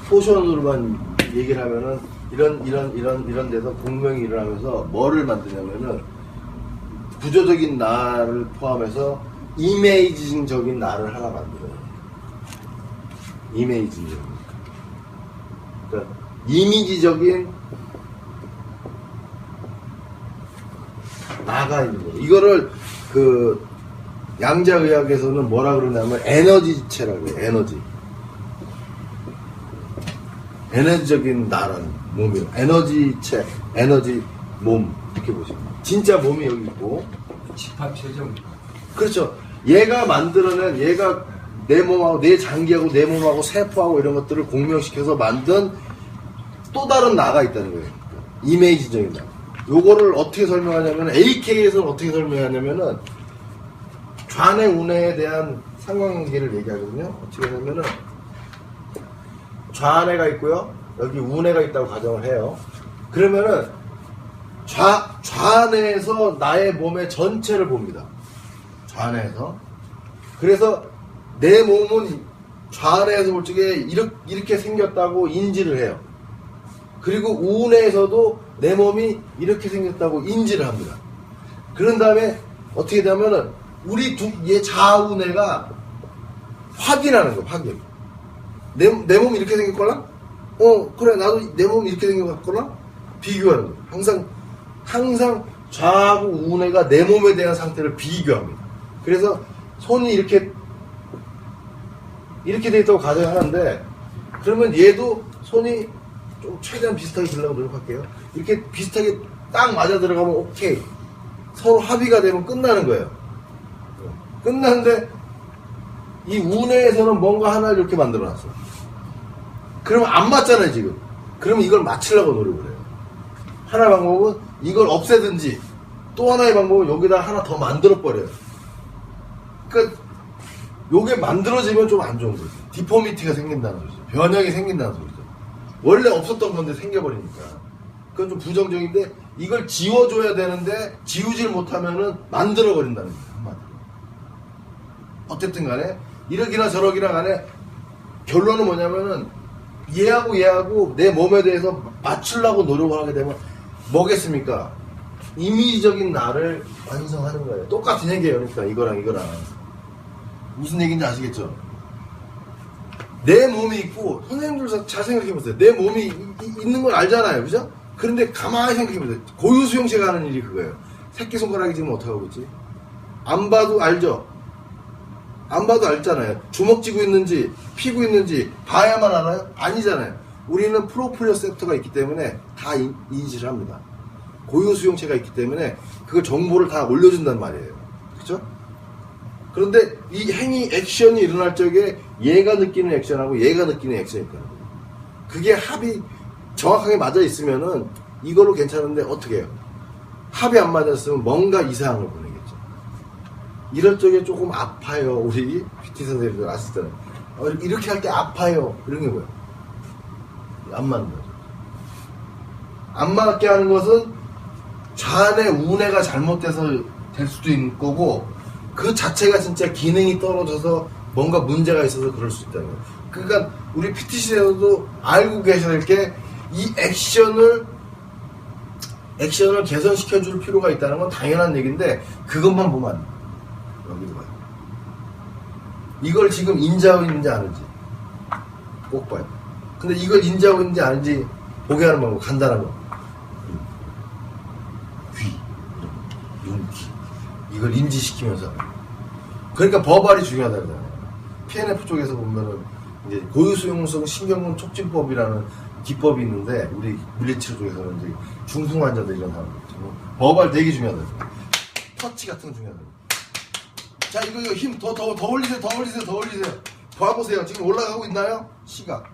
[SPEAKER 1] 포션으로만 얘기를 하면은 이런 데서 공명이 일어나면서 뭐를 만드냐면은 구조적인 나를 포함해서 이미지적인 나를 하나 만들어요. 이미지적인. 그러니까 이미지적인 나가 있는 거예요. 이거를 그 양자의학에서는 뭐라 그러냐면 에너지체라고 해요. 에너지적인 나라는 몸이에요. 에너지체, 에너지 몸 이렇게 보시면 진짜 몸이 여기 있고
[SPEAKER 3] 집합체죠.
[SPEAKER 1] 그렇죠. 얘가 내 몸하고 내 장기하고 내 몸하고 세포하고 이런 것들을 공명시켜서 만든 또 다른 나가 있다는 거예요. 이미지적인 나. 요거를 어떻게 설명하냐면 AK에서는 어떻게 설명하냐면은 좌뇌 우뇌에 대한 상관관계를 얘기하거든요. 어떻게 하냐면은 좌뇌가 있고요. 여기 우뇌가 있다고 가정을 해요. 그러면은 좌뇌에서 나의 몸의 전체를 봅니다. 좌뇌에서. 그래서 내 몸은 좌뇌에서 볼 적에 이렇게 생겼다고 인지를 해요. 그리고 우뇌에서도 내 몸이 이렇게 생겼다고 인지를 합니다. 그런 다음에 어떻게 되냐면은 얘 좌우뇌가 확인하는 거예요. 확인. 내 몸이 이렇게 생겼거나 그래 나도 내 몸이 이렇게 생겼거나 비교하는 거예요. 항상 좌하고 우뇌가 내 몸에 대한 상태를 비교합니다. 그래서 손이 이렇게 돼 있다고 가정하는데 그러면 얘도 손이 좀 최대한 비슷하게 들려고 노력할게요. 이렇게 비슷하게 딱 맞아 들어가면 오케이. 서로 합의가 되면 끝나는 거예요. 끝났는데 이 우뇌에서는 뭔가 하나를 이렇게 만들어놨어. 그러면 안 맞잖아요 지금. 그러면 이걸 맞추려고 노력을 해요. 하나의 방법은 이걸 없애든지 또 하나의 방법은 여기다 하나 더 만들어 버려요. 그러니까 요게 만들어지면 좀 안 좋은 거죠. 디포미티가 생긴다는 소리죠. 변형이 생긴다는 소리죠. 원래 없었던 건데 생겨버리니까. 그건 좀 부정적인데 이걸 지워줘야 되는데 지우질 못하면은 만들어버린다는 거예요. 한마디로. 어쨌든 간에 이러기나 저러기나 간에 결론은 뭐냐면은 얘하고 내 몸에 대해서 맞추려고 노력을 하게 되면 뭐겠습니까? 임의적인 나를 완성하는 거예요. 똑같은 얘기예요. 그러니까 이거랑 무슨 얘기인지 아시겠죠? 내 몸이 있고 선생님들 잘 생각해보세요. 내 몸이 있는 걸 알잖아요. 그죠? 그런데 가만히 생각해보세요. 고유수용체가 하는 일이 그거예요. 새끼손가락이 지금 어떻게 하고 있지? 안 봐도 알죠? 안 봐도 알잖아요. 주먹 쥐고 있는지 피고 있는지 봐야만 알아요? 아니잖아요. 우리는 프로프리오셉터가 있기 때문에 다 인지를 합니다. 고유수용체가 있기 때문에 그걸 정보를 다 올려준단 말이에요. 그렇죠? 그런데 이 행위 액션이 일어날 적에 얘가 느끼는 액션하고 얘가 느끼는 액션이 있거든요. 그게 합이 정확하게 맞아 있으면은 이걸로 괜찮은데 어떻게 해요? 합이 안 맞았으면 뭔가 이상을 보내겠죠. 이럴 적에 조금 아파요. 우리 PT 선생님들 아시잖아요. 이렇게 할 때 아파요. 이런 게 뭐예요? 안 맞는 거죠. 안 맞게 하는 것은 좌뇌 우뇌가 잘못돼서 될 수도 있는 거고 그 자체가 진짜 기능이 떨어져서 뭔가 문제가 있어서 그럴 수 있다는 거예요. 그러니까 우리 PTC에서도 알고 계셔야 될 게 이 액션을 개선시켜 줄 필요가 있다는 건 당연한 얘기인데 그것만 보면 안 돼요. 여기도 봐요. 이걸 지금 인지하고 있는지 아는지 꼭 봐요. 근데 이걸 인지하고 있는지 아는지 보게 하는 방법 간단한 거. 귀, 눈귀 이걸 인지시키면서 그러니까 버발이 중요하다 그러잖아요. PNF 쪽에서 보면은 이제 고유수용성 신경근 촉진법이라는 기법이 있는데 우리 물리치료 쪽에서는 이제 중풍 환자들 이런 사람들 버발 되게 중요하다. 터치 같은 거 중요하다. 자 이거 힘 더 올리세요. 더 해보세요. 지금 올라가고 있나요? 시각,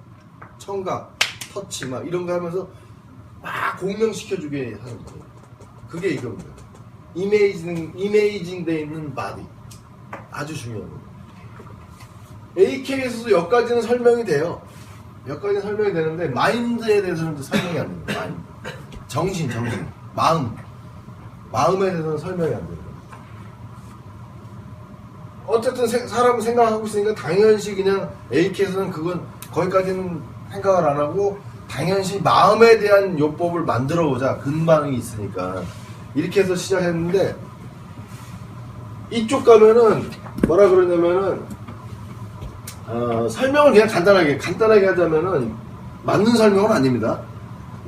[SPEAKER 1] 청각, 터치 막 이런 거 하면서 막 공명시켜주게 하는 거예요. 그게 이겁니다. 이메이징 돼 있는 바디 아주 중요한 거예요. AK에서도 여기까지는 설명이 돼요. 여기까지는 설명이 되는데 마인드에 대해서는 설명이 안 됩니다. 마인드. 정신 마음에 대해서는 설명이 안 됩니다. 어쨌든 사람은 생각하고 있으니까 당연시 그냥 AK에서는 그건 거기까지는 생각을 안 하고 당연시 마음에 대한 요법을 만들어 보자. 근반응이 있으니까 이렇게 해서 시작했는데 이쪽 가면은 뭐라 그러냐면은 설명을 그냥 간단하게 하자면은 맞는 설명은 아닙니다.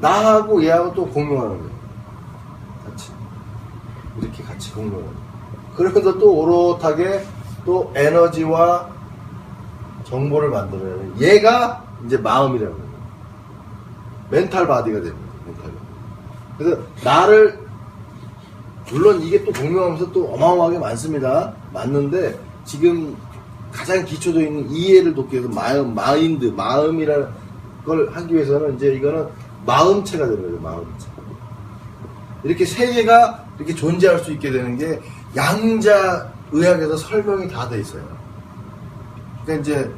[SPEAKER 1] 나하고 얘하고 또 공유하는 거예요. 같이 이렇게 같이 공유하는 거예요. 그러면서 또 오롯하게 또 에너지와 정보를 만들어요. 얘가 이제 마음이라는 거예요. 멘탈 바디가 됩니다. 멘탈 바디. 그래서 나를 물론 이게 또 공유하면서 또 어마어마하게 많습니다. 맞는데 지금 가장 기초적인 이해를 돕기 위해서 마음이라는 걸 하기 위해서는 이제 이거는 마음체가 되는 거죠. 마음체. 이렇게 세 개가 이렇게 존재할 수 있게 되는 게 양자 의학에서 설명이 다 돼 있어요. 그러니까 이제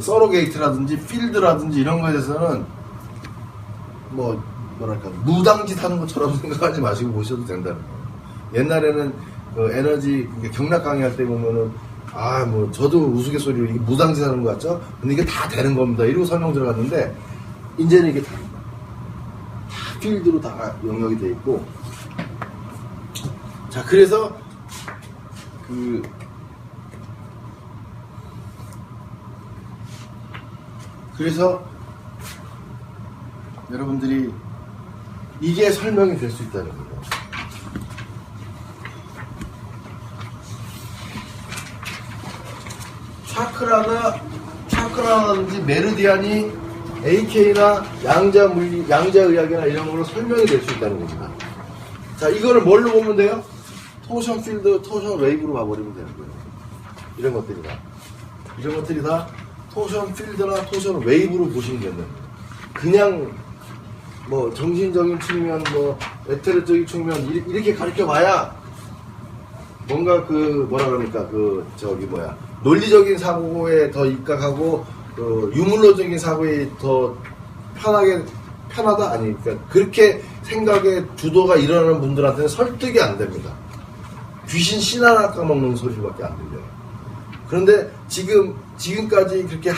[SPEAKER 1] 서로게이트라든지 필드라든지 이런 거에 대해서는 뭐랄까 무당짓 하는 것처럼 생각하지 마시고 보셔도 된다는 거예요. 옛날에는 에너지 경락 강의할 때 보면은 저도 우스갯소리로 이게 무당짓 하는 것 같죠? 근데 이게 다 되는 겁니다. 이러고 설명 들어갔는데 이제는 이게 다 필드로 다 영역이 돼 있고 자 그래서 여러분들이 이게 설명이 될 수 있다는 거예요. 차크라든지 메르디안이 AK나 양자의학이나 이런 걸로 설명이 될 수 있다는 겁니다. 자, 이거를 뭘로 보면 돼요? 토션 필드, 토션 웨이브로 봐버리면 되는 거예요. 이런 것들이 다 토션 필드나 토션 웨이브로 보시면 됩니다. 그냥 뭐 정신적인 측면, 뭐 에테르적인 측면 이렇게 가르쳐 봐야 뭔가 그 뭐라 그럽니까 그 저기 뭐야 논리적인 사고에 더 입각하고 그 유물론적인 사고에 더 편하다 아니 그러니까 그렇게 생각의 주도가 일어나는 분들한테는 설득이 안 됩니다. 귀신 신 하나 까먹는 소리밖에 안 들려요. 그런데 지금까지 그렇게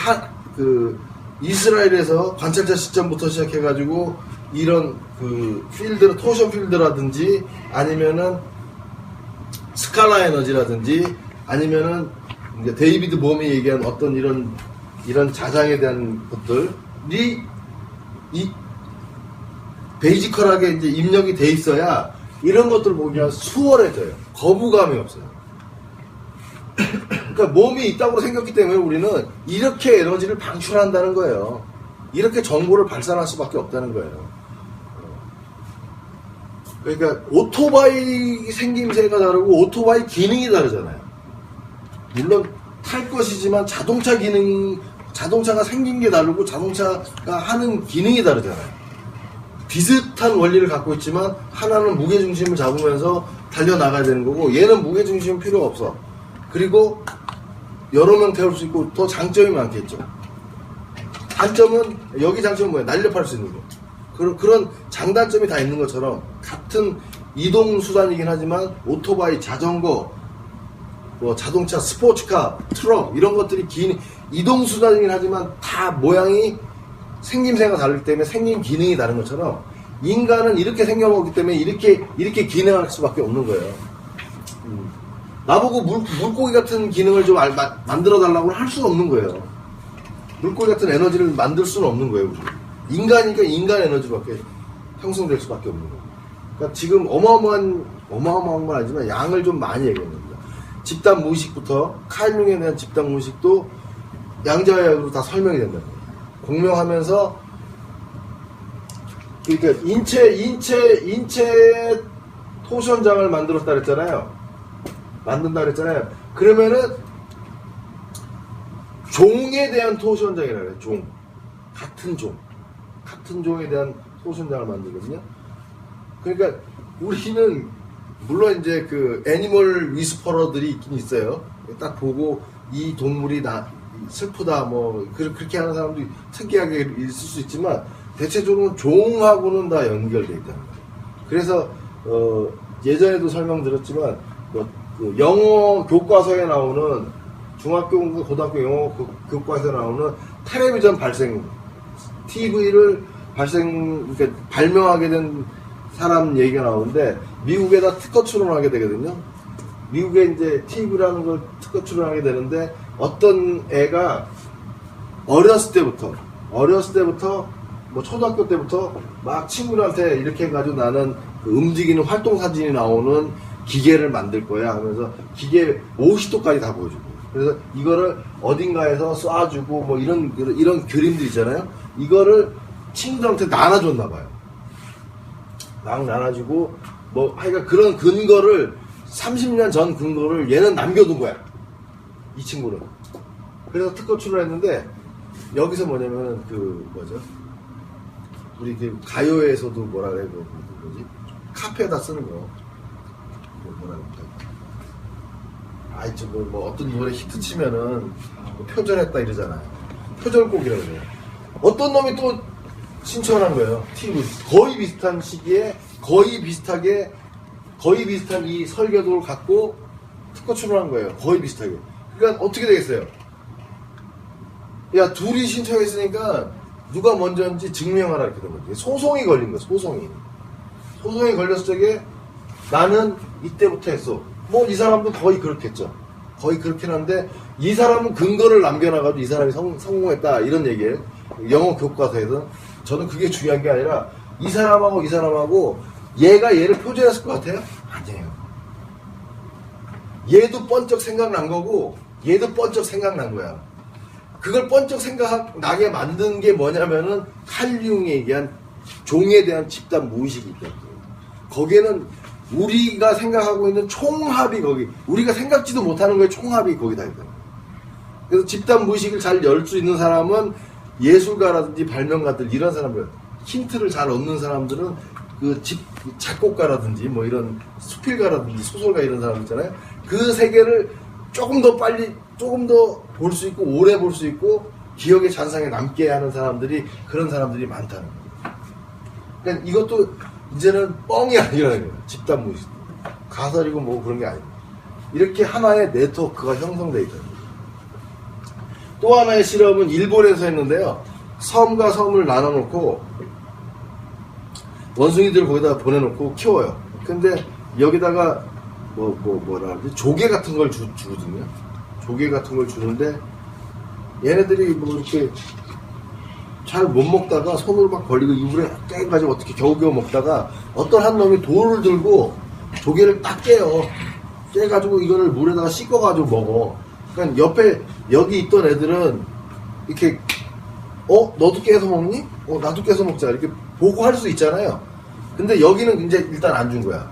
[SPEAKER 1] 그 이스라엘에서 관찰자 시점부터 시작해가지고 이런 그 필드, 토션 필드라든지 아니면은 스칼라 에너지라든지 아니면은 이제 데이비드 봄이 얘기한 어떤 이런 자장에 대한 것들이 이 베이지컬하게 이제 입력이 돼 있어야 이런 것들 보기가 수월해져요. 거부감이 없어요. 그러니까 몸이 있다고 생겼기 때문에 우리는 이렇게 에너지를 방출한다는 거예요. 이렇게 정보를 발산할 수밖에 없다는 거예요. 그러니까 오토바이 생김새가 다르고 오토바이 기능이 다르잖아요. 물론 탈 것이지만 자동차가 생긴 게 다르고 자동차가 하는 기능이 다르잖아요. 비슷한 원리를 갖고 있지만 하나는 무게중심을 잡으면서 달려나가야 되는 거고 얘는 무게중심 필요가 없어. 그리고 여러 명 태울 수 있고 더 장점이 많겠죠. 단점은 여기 장점은 뭐야? 날렵할 수 있는 거. 그런 장단점이 다 있는 것처럼 같은 이동수단이긴 하지만 오토바이, 자전거, 뭐 자동차, 스포츠카, 트럭 이런 것들이 긴 이동수단이긴 하지만 다 모양이 생김새가 다르기 때문에 생긴 기능이 다른 것처럼 인간은 이렇게 생겨먹기 때문에 이렇게 기능할 수밖에 없는 거예요. 나보고 물고기 같은 기능을 좀 만들어 달라고 할 수는 없는 거예요. 물고기 같은 에너지를 만들 수는 없는 거예요. 우리. 인간이니까 인간 에너지밖에 형성될 수밖에 없는 거예요. 그러니까 지금 어마어마한 건 아니지만 양을 좀 많이 얘기하는 겁니다. 집단 무의식부터 칼융에 대한 집단 무의식도 양자역으로 다 설명이 된다는 거예요. 공명하면서 그러니까 인체 토션장을 만든다 그랬잖아요. 그러면은 종에 대한 토션장이라고 해요. 종. 같은 종에 대한 토션장을 만들거든요. 그러니까 우리는 물론 이제 그 애니멀 위스퍼러들이 있긴 있어요. 딱 보고 이 동물이 슬프다 뭐 그렇게 하는 사람도 특이하게 있을 수 있지만 대체적으로 종하고는 다 연결돼 있다는 거예요. 그래서 예전에도 설명드렸지만 그 영어 교과서에 나오는 중학교, 고등학교 영어 교과서에 나오는 텔레비전 TV를 그러니까 발명하게 된 사람 얘기가 나오는데 미국에다 특허 출원하게 되거든요. 미국에 이제 TV라는 걸 특허 출원하게 되는데 어떤 애가 어렸을 때부터 뭐 초등학교 때부터 막 친구들한테 이렇게 해가지고 나는 그 움직이는 활동 사진이 나오는 기계를 만들 거야 하면서 기계 50도까지 다 보여주고 그래서 이거를 어딘가에서 쏴주고 뭐 이런 그림들 있잖아요. 이거를 친구들한테 나눠줬나 봐요. 나눠주고 뭐 하여간 그런 근거를 30년 전 근거를 얘는 남겨둔 거야. 이 친구는. 그래서 특허 출원했는데 여기서 뭐냐면 그 뭐죠? 우리 그 가요에서도 뭐라 그래 그 뭐지? 카페에다 쓰는 거. 뭐라 그럴까? 뭐 어떤 노래 히트 치면은 뭐 표절했다 이러잖아요. 표절곡이라고 그래요. 어떤 놈이 또 신청한 거예요. TV. 거의 비슷한 시기에 거의 비슷한 이 설계도를 갖고 특허 출원한 거예요. 거의 비슷하게. 그러니까 어떻게 되겠어요? 야, 둘이 신청했으니까 누가 먼저인지 증명하라 이렇게 된 거지. 소송이 걸린 거야. 소송이 걸렸을 적에 나는 이때부터 했어. 뭐 이 사람도 거의 그렇겠죠. 거의 그렇긴 한데 이 사람은 근거를 남겨놔가지고 이 사람이 성공했다 이런 얘기예요. 영어 교과서에서. 저는 그게 중요한 게 아니라 이 사람하고 얘가 얘를 표절했을 것 같아요? 아니에요. 얘도 번쩍 생각난 거고 얘도 번쩍 생각난 거야. 그걸 번쩍 생각나게 만든 게 뭐냐면은 칼융이 얘기한 종에 대한 집단 무의식이 있다. 거기에는 우리가 생각하고 있는 총합이 우리가 생각지도 못하는 거에 총합이 거기 다 있다. 그래서 집단 무의식을 잘 열 수 있는 사람은 예술가라든지 발명가들 이런 사람들, 힌트를 잘 얻는 사람들은 그 작곡가라든지 뭐 이런 수필가라든지 소설가 이런 사람 있잖아요. 그 세계를 조금 더 빨리, 조금 더 볼 수 있고 오래 볼 수 있고 기억의 잔상에 남게 하는 사람들이 그런 사람들이 많다는 거예요. 그러니까 이것도 이제는 뻥이 아니라는 거예요. 집단 무의식. 가설이고 뭐 그런 게 아니에요. 이렇게 하나의 네트워크가 형성되어 있다는 거예요. 또 하나의 실험은 일본에서 했는데요. 섬과 섬을 나눠놓고 원숭이들을 거기다 보내놓고 키워요. 근데 여기다가 뭐라 그러지? 조개 같은 걸 주거든요. 조개 같은 걸 주는데 얘네들이 뭐 이렇게 잘 못 먹다가 손으로 막 벌리고 이불에 깨가지고 어떻게 겨우겨우 먹다가 어떤 한 놈이 돌을 들고 조개를 딱 깨요. 깨가지고 이거를 물에다가 씻어가지고 먹어. 그러니까 옆에 여기 있던 애들은 이렇게 너도 깨서 먹니? 나도 깨서 먹자 이렇게 보고 할 수 있잖아요. 근데 여기는 이제 일단 안 준 거야.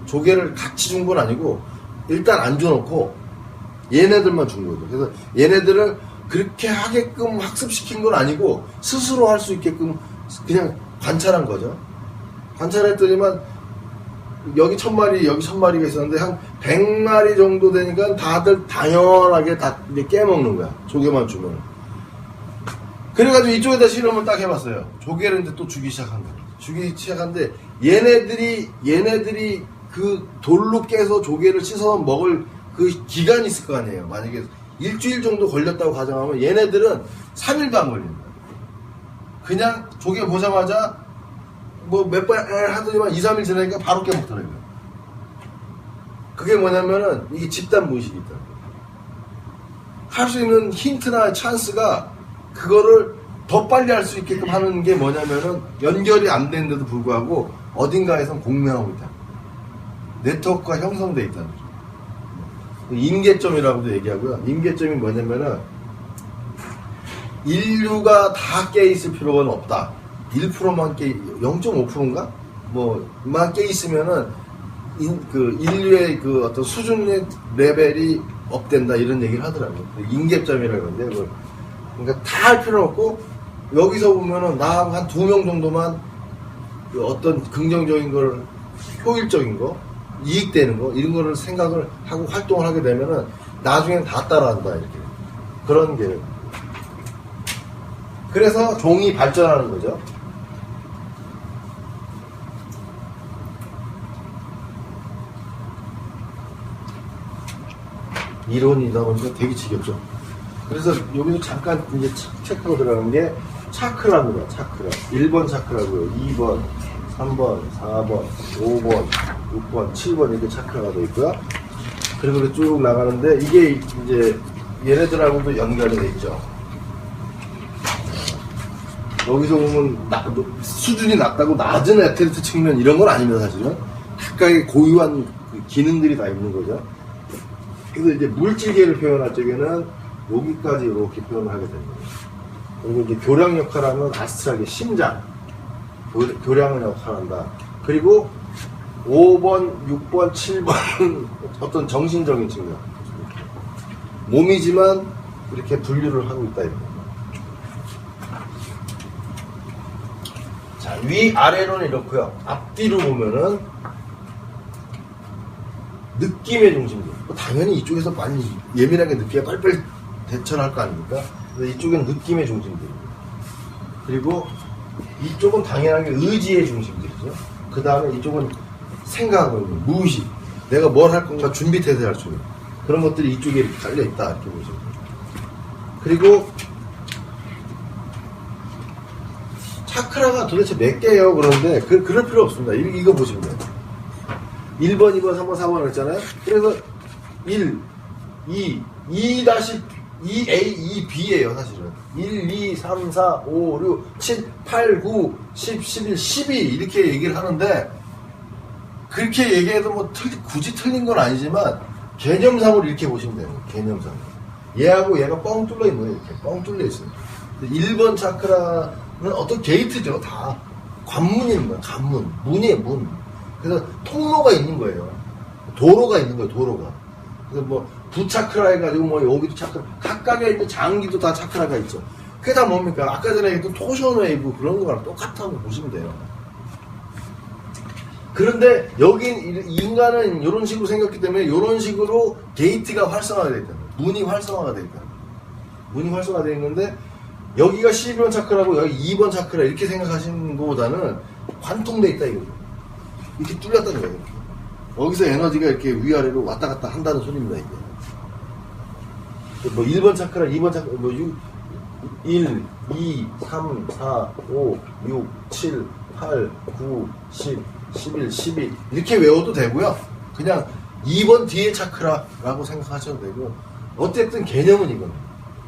[SPEAKER 1] 조개를 같이 준 건 아니고 일단 안 줘놓고 얘네들만 준 거죠. 그래서 얘네들을 그렇게 하게끔 학습시킨 건 아니고 스스로 할 수 있게끔 그냥 관찰한 거죠. 관찰했더니만 여기 1000마리 여기 1000마리가 있었는데 한 100마리 정도 되니까 다들 당연하게 다 이제 깨먹는 거야. 조개만 주면. 그래가지고 이쪽에다 실험을 딱 해봤어요. 조개를 이제 또 주기 시작한 거야. 주기 시작한데 얘네들이 그 돌로 깨서 조개를 씻어 먹을 그 기간이 있을 거 아니에요. 만약에 일주일 정도 걸렸다고 가정하면 얘네들은 3일도 안 걸린다. 그냥 조개 보자마자 뭐 몇 번 하더니만 2, 3일 지나니까 바로 깨먹더라고요. 그게 뭐냐면은 이게 집단 무의식이 있다. 할 수 있는 힌트나 찬스가 그거를 더 빨리 할 수 있게끔 하는 게 뭐냐면은 연결이 안 되는데도 불구하고 어딘가에선 공명하고 있다. 네트워크가 형성되어 있다는 거죠. 임계점이라고도 얘기하고요. 임계점이 뭐냐면은 인류가 다 깨있을 필요가 없다. 1%만 0.5%인가? 만 깨있으면은 인류의 그 어떤 수준의 레벨이 업된다 이런 얘기를 하더라고요. 임계점이라고 하는데 그러니까 다 할 필요 없고 여기서 보면은 나하고 한 2명 정도만 그 어떤 긍정적인 걸 효율적인 거 이익되는 거 이런 거를 생각을 하고 활동을 하게 되면은 나중엔 다 따라한다 이렇게 그런 게 그래서 종이 발전하는 거죠. 이론이다 보니까 되게 지겹죠. 그래서 여기서 잠깐 이제 체크하고 들어가는 게 차크라고요. 차크라. 1번 차크라고요. 2번, 3번, 4번, 5번, 6번, 7번 이렇게 차크라가 되어 있고요. 그리고 이렇게 쭉 나가는데 이게 이제 얘네들하고도 연결이 되어 있죠. 여기서 보면 수준이 낮다고 낮은 애틀리트 측면 이런 건 아닙니다. 사실은 각각의 고유한 그 기능들이 다 있는 거죠. 그래서 이제 물질계를 표현할 적에는 여기까지 이렇게 표현을 하게 됩니다. 그리고 이제 교량 역할하면 아스트랄하게 심장, 교량을 역할한다. 그리고 5번, 6번, 7번 어떤 정신적인 측면. 몸이지만 이렇게 분류를 하고 있다. 이겁니다. 자, 위아래로는 이렇고요. 앞뒤로 보면은 느낌의 중심들. 당연히 이쪽에서 많이 예민하게 느끼야 빨리빨리 대처를 할 거 아닙니까? 그래서 이쪽은 느낌의 중심들입니다. 그리고 이쪽은 당연하게 의지의 중심들이죠. 그 다음에 이쪽은 생각하고 있는 무의식. 내가 뭘 할 건가 준비태세 할 수 있는 그런 것들이 이쪽에 이렇게 깔려있다. 이렇게 보시면 돼요. 그리고 차크라가 도대체 몇 개예요? 그런데 그럴 필요 없습니다. 이거 보시면 돼요. 1번, 2번, 3번, 4번 했잖아요. 그래서 1, 2, 2-2A, 2B예요, 사실은. 1, 2, 3, 4, 5, 6, 7, 8, 9, 10, 11, 12 이렇게 얘기를 하는데 그렇게 얘기해도 뭐 굳이 틀린 건 아니지만 개념상으로 이렇게 보시면 돼요. 개념상으로. 얘하고 얘가 뻥 뚫려 있는 거예요. 이렇게 뻥 뚫려 있어요. 1번 차크라는 어떤 게이트죠. 다. 관문이 있는 거예요. 관문. 문이에요, 문. 그래서 통로가 있는 거예요. 도로가 있는 거예요, 도로가. 그래서 부차크라 해가지고 뭐 여기도 차크라, 각각에 있는 장기도 다 차크라가 있죠. 그게 다 뭡니까? 아까 전에 얘기했던 토션 웨이브 그런 거랑 똑같다고 보시면 돼요. 그런데 여기 인간은 이런 식으로 생겼기 때문에 이런 식으로 게이트가 활성화되어 있다. 문이 활성화가 되어 있다. 문이 활성화되어 있는데 여기가 12번 차크라고 여기 2번 차크라 이렇게 생각하시는 것보다는 관통되어 있다 이거죠. 이렇게 뚫렸다는 거예요. 이렇게. 여기서 에너지가 이렇게 위아래로 왔다 갔다 한다는 소리입니다. 이게. 뭐 1번 차크라, 2번 차크라, 뭐 1, 2, 3, 4, 5, 6, 7, 8, 9, 10, 11, 12 이렇게 외워도 되고요. 그냥 2번 뒤에 차크라라고 생각하셔도 되고 어쨌든 개념은 이거는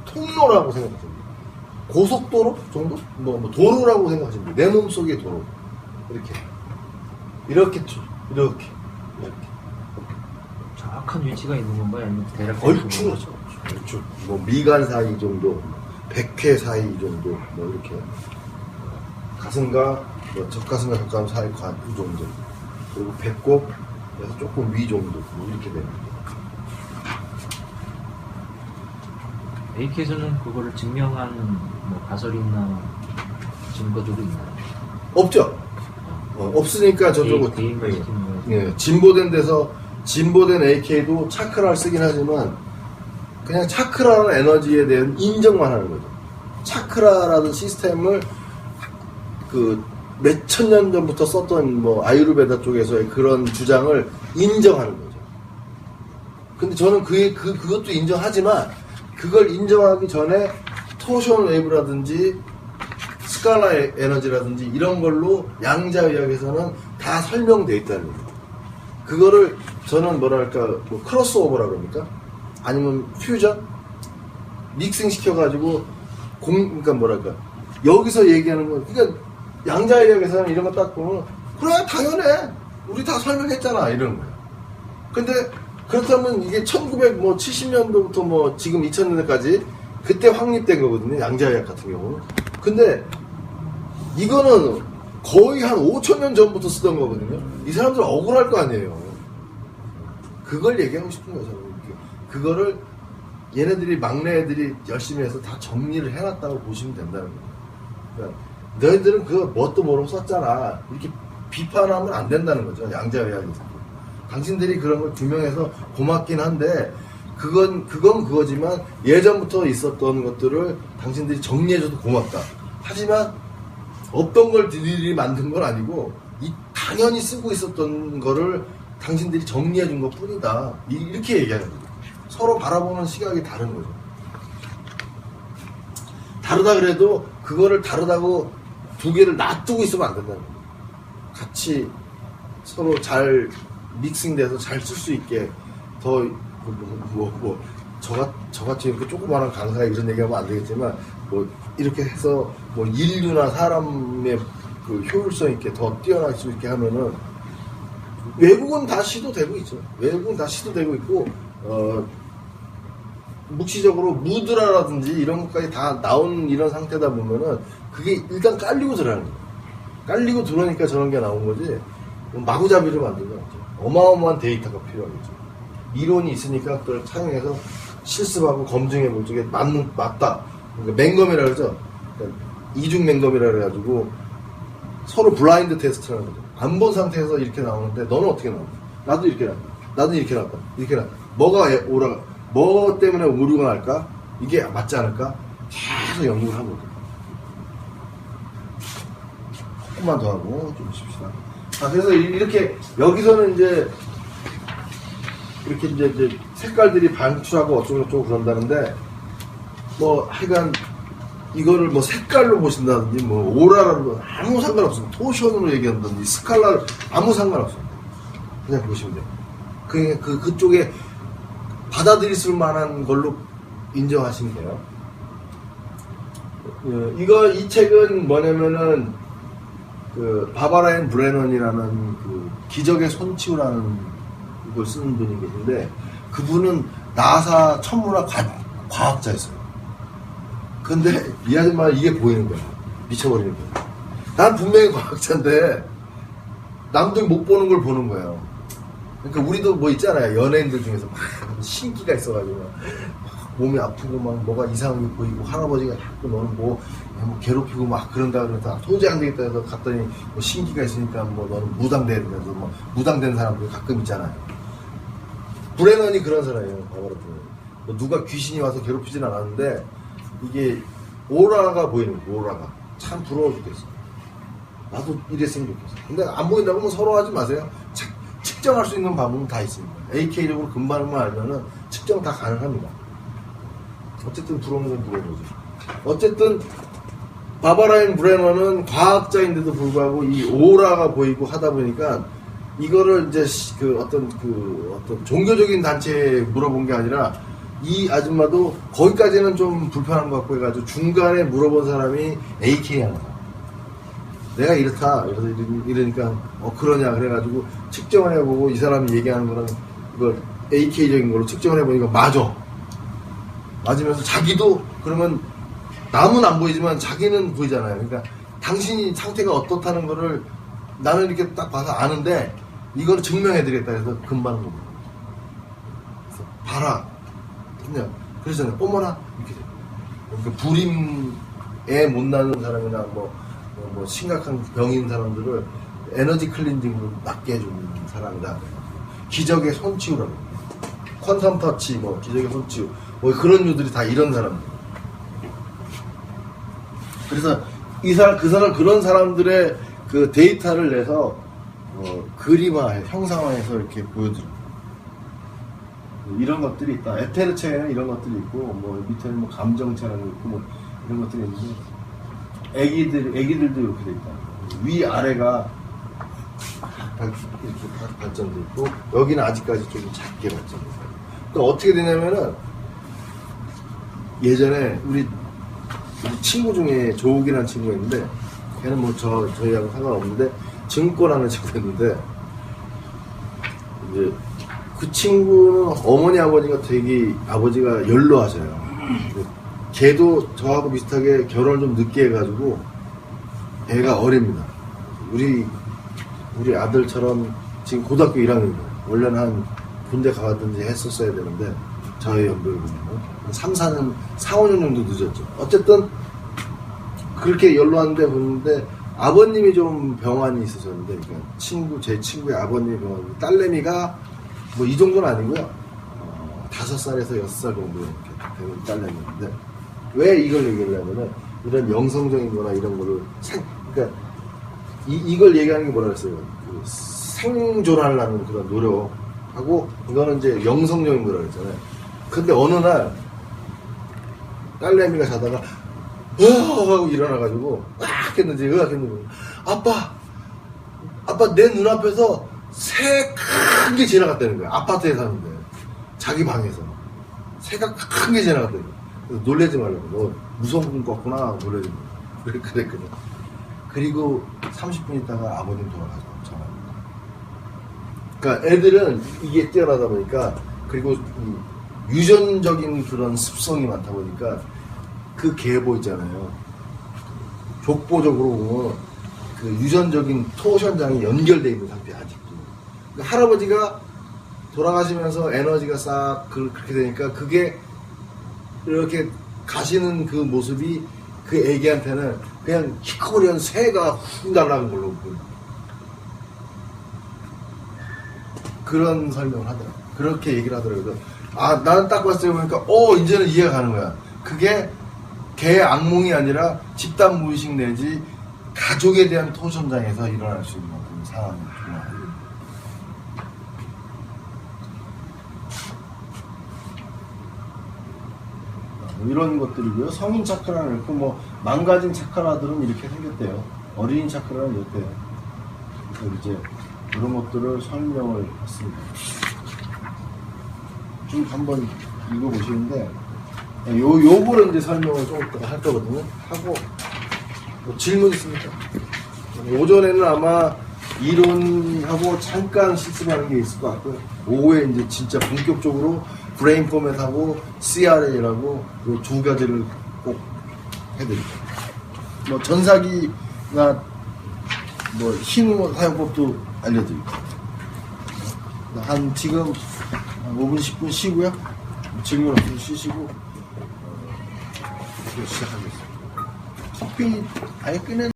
[SPEAKER 1] 통로라고 생각하시면 돼요. 고속도로 정도? 뭐 도로라고 생각하시면 돼요. 내 몸속의 도로. 이렇게
[SPEAKER 2] 정확한 위치가 있는 건가요? 아니면 대략
[SPEAKER 1] 얼추 뭐 미간 사이 정도, 백회 사이 정도, 뭐 이렇게 가슴과 뭐 젖가슴과 젖가슴 사이 그 정도, 그리고 배꼽에서 조금 위 정도, 뭐 이렇게 됩니다.
[SPEAKER 2] AK에서는 그거를 증명한 뭐 가설이나 증거들이 있나요?
[SPEAKER 1] 없죠. 없으니까 저쪽은
[SPEAKER 2] 개인화 시키는 거예요.
[SPEAKER 1] 예, 진보된 AK도 차크라를 쓰긴 하지만 그냥 차크라는 에너지에 대한 인정만 하는 거죠. 차크라라는 시스템을 그 몇천 년 전부터 썼던 뭐 아유르베다 쪽에서의 그런 주장을 인정하는 거죠. 근데 저는 그것도 인정하지만 그걸 인정하기 전에 토션 웨이브라든지 스칼라 에너지라든지 이런 걸로 양자의학에서는 다 설명되어 있다는 거예요. 그거를 저는 뭐랄까 뭐 크로스오버라 그럽니까? 아니면 퓨전? 믹싱 시켜가지고 그러니까 뭐랄까 여기서 얘기하는 건 그러니까 양자의학에서는 이런 거 딱 보면 그래 당연해 우리 다 설명했잖아 이러는 거예요. 근데 그렇다면 이게 1970년도부터 뭐 지금 2000년대까지 그때 확립된 거거든요. 양자의학 같은 경우는. 근데 이거는 거의 한 5,000년 전부터 쓰던 거거든요. 이 사람들 억울할 거 아니에요. 그걸 얘기하고 싶은 거죠. 그거를 얘네들이 막내 애들이 열심히 해서 다 정리를 해놨다고 보시면 된다는 거예요. 그러니까 너희들은 그거 뭣도 모르고 썼잖아. 이렇게 비판하면 안 된다는 거죠. 양자의학에서. 당신들이 그런 걸 규명해서 고맙긴 한데 그건 그거지만 예전부터 있었던 것들을 당신들이 정리해줘도 고맙다. 하지만 없던 걸 니들이 만든 건 아니고 당연히 쓰고 있었던 거를 당신들이 정리해준 것 뿐이다. 이렇게 얘기하는 거죠. 서로 바라보는 시각이 다른 거죠. 다르다 그래도 그거를 다르다고 두 개를 놔두고 있으면 안 된다는 거예요. 같이 서로 잘 믹싱돼서 잘 쓸 수 있게 더 저같이 이렇게 조그마한 강사에 이런 얘기하면 안 되겠지만 뭐 이렇게 해서 뭐 인류나 사람의 그 효율성 있게 더 뛰어날 수 있게 하면은 외국은 다 시도되고 있죠. 외국은 다 시도되고 있고 묵시적으로 무드라라든지 이런 것까지 다 나온 이런 상태다 보면은 그게 일단 깔리고 들어가는 거예요. 깔리고 들어오니까 저런 게 나온 거지 마구잡이를 만든 건 아니죠. 어마어마한 데이터가 필요하겠죠. 이론이 있으니까 그걸 사용해서 실습하고 검증해 볼 적에 맞다. 그러니까 맹검이라 그러죠. 그러니까 이중 맹검이라 그래가지고 서로 블라인드 테스트라는 거죠. 안 본 상태에서 이렇게 나오는데 너는 어떻게 나와? 나도 이렇게 나왔다. 나도 이렇게 나왔다. 이렇게 나왔다. 뭐 때문에 오류가 날까? 이게 맞지 않을까? 계속 연구를 하는 거죠. 조금만 더 하고 좀 쉽시다. 그래서 이렇게 여기서는 이제 이렇게 이제 색깔들이 반출하고 어쩌고저쩌고 그런다는데 뭐 하여간 이거를 뭐 색깔로 보신다든지 뭐 오라라로 아무 상관없습니다. 토션으로 얘기한다든지 스칼라로 아무 상관없습니다. 그냥 보시면 돼요. 그쪽에 받아들일 만한 걸로 인정하시면 돼요. 이 책은 뭐냐면은 그 바바라 앤 브레넌이라는 그 기적의 손치우라는 걸 쓰는 분이 계신데 그분은 나사 천문학 과학자였어요. 근데 이 아줌마 이게 보이는 거야. 미쳐버리는 거야. 난 분명히 과학자인데 남들 못 보는 걸 보는 거예요. 그러니까 우리도 뭐 있잖아요. 연예인들 중에서 막 신기가 있어가지고 막 몸이 아프고 막 뭐가 이상하게 보이고 할아버지가 자꾸 너는 뭐 괴롭히고 막 그런다 그러다 도저히 안 되겠다 해서 갔더니 뭐 신기가 있으니까 뭐 너는 무당돼야 된다면서 뭐 무당된 사람들 가끔 있잖아요. 브레넌이 그런 사람이에요. 바바라 브레넌. 뭐 누가 귀신이 와서 괴롭히진 않았는데 이게 오라가 보이는 거예요. 오라가 참 부러워 죽겠어. 나도 이랬으면 좋겠어. 근데 안 보인다고 뭐 서로 하지 마세요. 측정할 수 있는 방법은 다 있습니다. AK적으로 금반응만 알면은 측정 다 가능합니다. 어쨌든 부러운 건 부러운 거죠. 어쨌든 바바라인 브레너는 과학자인데도 불구하고 이 오라가 보이고 하다 보니까 이거를 이제 그 어떤 종교적인 단체에 물어본 게 아니라 이 아줌마도 거기까지는 좀 불편한 것 같고 해가지고 중간에 물어본 사람이 AK 하나. 내가 이렇다. 이러니까 그러냐 그래가지고 측정을 해보고 이 사람이 얘기하는 거는 이걸 AK적인 걸로 측정을 해보니까 맞아. 맞으면서 자기도 그러면 남은 안 보이지만 자기는 보이잖아요. 그러니까 당신이 상태가 어떻다는 거를 나는 이렇게 딱 봐서 아는데 이걸 증명해드리겠다 해서 금방 겁니다. 그래서 봐라. 그냥 그러잖아요. 어머나 이렇게 돼요. 그러니까 불임에 못 나는 사람이나 뭐 심각한 병인 사람들을 에너지 클렌징으로 낫게 해주는 사람이다. 기적의 손치유라고. 퀀텀 터치, 뭐 기적의 손치유, 뭐 그런 유들이 다 이런 사람들. 그래서 그런 사람들의 그 데이터를 내서 그림화, 형상화해서 이렇게 보여드려. 이런 것들이 있다. 에테르체에는 이런 것들이 있고, 뭐 밑에는 뭐 감정체라는 거 있고, 뭐 이런 것들이 있는데, 애기들도 이렇게 돼 있다. 위 아래가 이렇게 발전돼 있고, 여기는 아직까지 좀 작게 발전돼 있어요. 그러니까 어떻게 되냐면은 예전에 우리 친구 중에 조욱이라는 친구가 있는데, 걔는 뭐 저희하고 상관없는데 증권하는 친구가 있는데, 이제 그 친구는 어머니 아버지가 되게 아버지가 연로하셔요. 걔도 저하고 비슷하게 결혼을 좀 늦게 해가지고 애가 어립니다. 우리 아들처럼 지금 고등학교 1학년이에요. 원래는 한 군대 가든지 했었어야 되는데 저희 연도에 보면 3, 4년, 4, 5년 정도 늦었죠. 어쨌든 그렇게 연로한데 보는데 아버님이 좀 병환이 있으셨는데, 그러니까 제 친구의 아버님이 병환이, 딸내미가 뭐 이 정도는 아니고요. 5살에서 6살 정도 이렇게 되는 딸내미인데, 왜 이걸 얘기를 하냐면은 이런 영성적인 거나 이런 거를 그러니까 이걸 얘기하는 게 뭐라 그랬어요. 그 생존하려는 그런 노력하고, 이거는 이제 영성적인 거라 그랬잖아요. 근데 어느 날 딸내미가 자다가 하고 일어나가지고 으악 했는지 아빠 내 눈앞에서 새 큰 게 지나갔다는 거야. 아파트에 사는데 자기 방에서 새가 큰 게 지나갔다는 거야. 그래서 놀라지 말라고. 너 무서운 꿈 꿨구나. 놀라지 말라고. 그랬거든. 그리고 30분 있다가 아버님 돌아가서 전화합니다. 그러니까 애들은 이게 뛰어나다 보니까, 그리고 유전적인 그런 습성이 많다 보니까 그 계보 있잖아요. 족보적으로 보면 그 유전적인 토션장이 연결되어 있는 상태야, 아직도. 그러니까 할아버지가 돌아가시면서 에너지가 싹 그렇게 되니까 그게 이렇게 가시는 그 모습이 그 애기한테는 그냥 희커리한 새가 훅 날아간 걸로 보여요. 그런 설명을 하더라고요. 그렇게 얘기를 하더라고요. 나는 딱 봤을 때 보니까 이제는 이해가 가는 거야. 그게 개의 악몽이 아니라 집단 무의식 내지 가족에 대한 토션장에서 일어날 수 있는 그런 상황이구나. 이런 것들이고요. 성인 차크라는 있고, 뭐 망가진 차크라들은 이렇게 생겼대요. 어린이 차크라는 이렇대요. 그래서 이제 이런 것들을 설명을 했습니다. 좀 한번 읽어보시는데, 요거를 이제 설명을 조금 더 할 거거든요. 하고, 뭐 질문 있습니까? 오전에는 아마 이론하고 잠깐 실습하는 게 있을 것 같고요. 오후에 이제 진짜 본격적으로 브레인 포맷하고 CRA라고 이 두 가지를 꼭 해드릴게요. 뭐 전사기나 뭐 힘 사용법도 알려드릴게요. 지금 한 5분 10분 쉬고요. 질문 없으면 쉬시고 시작하겠습니다. 커피 아예 끄는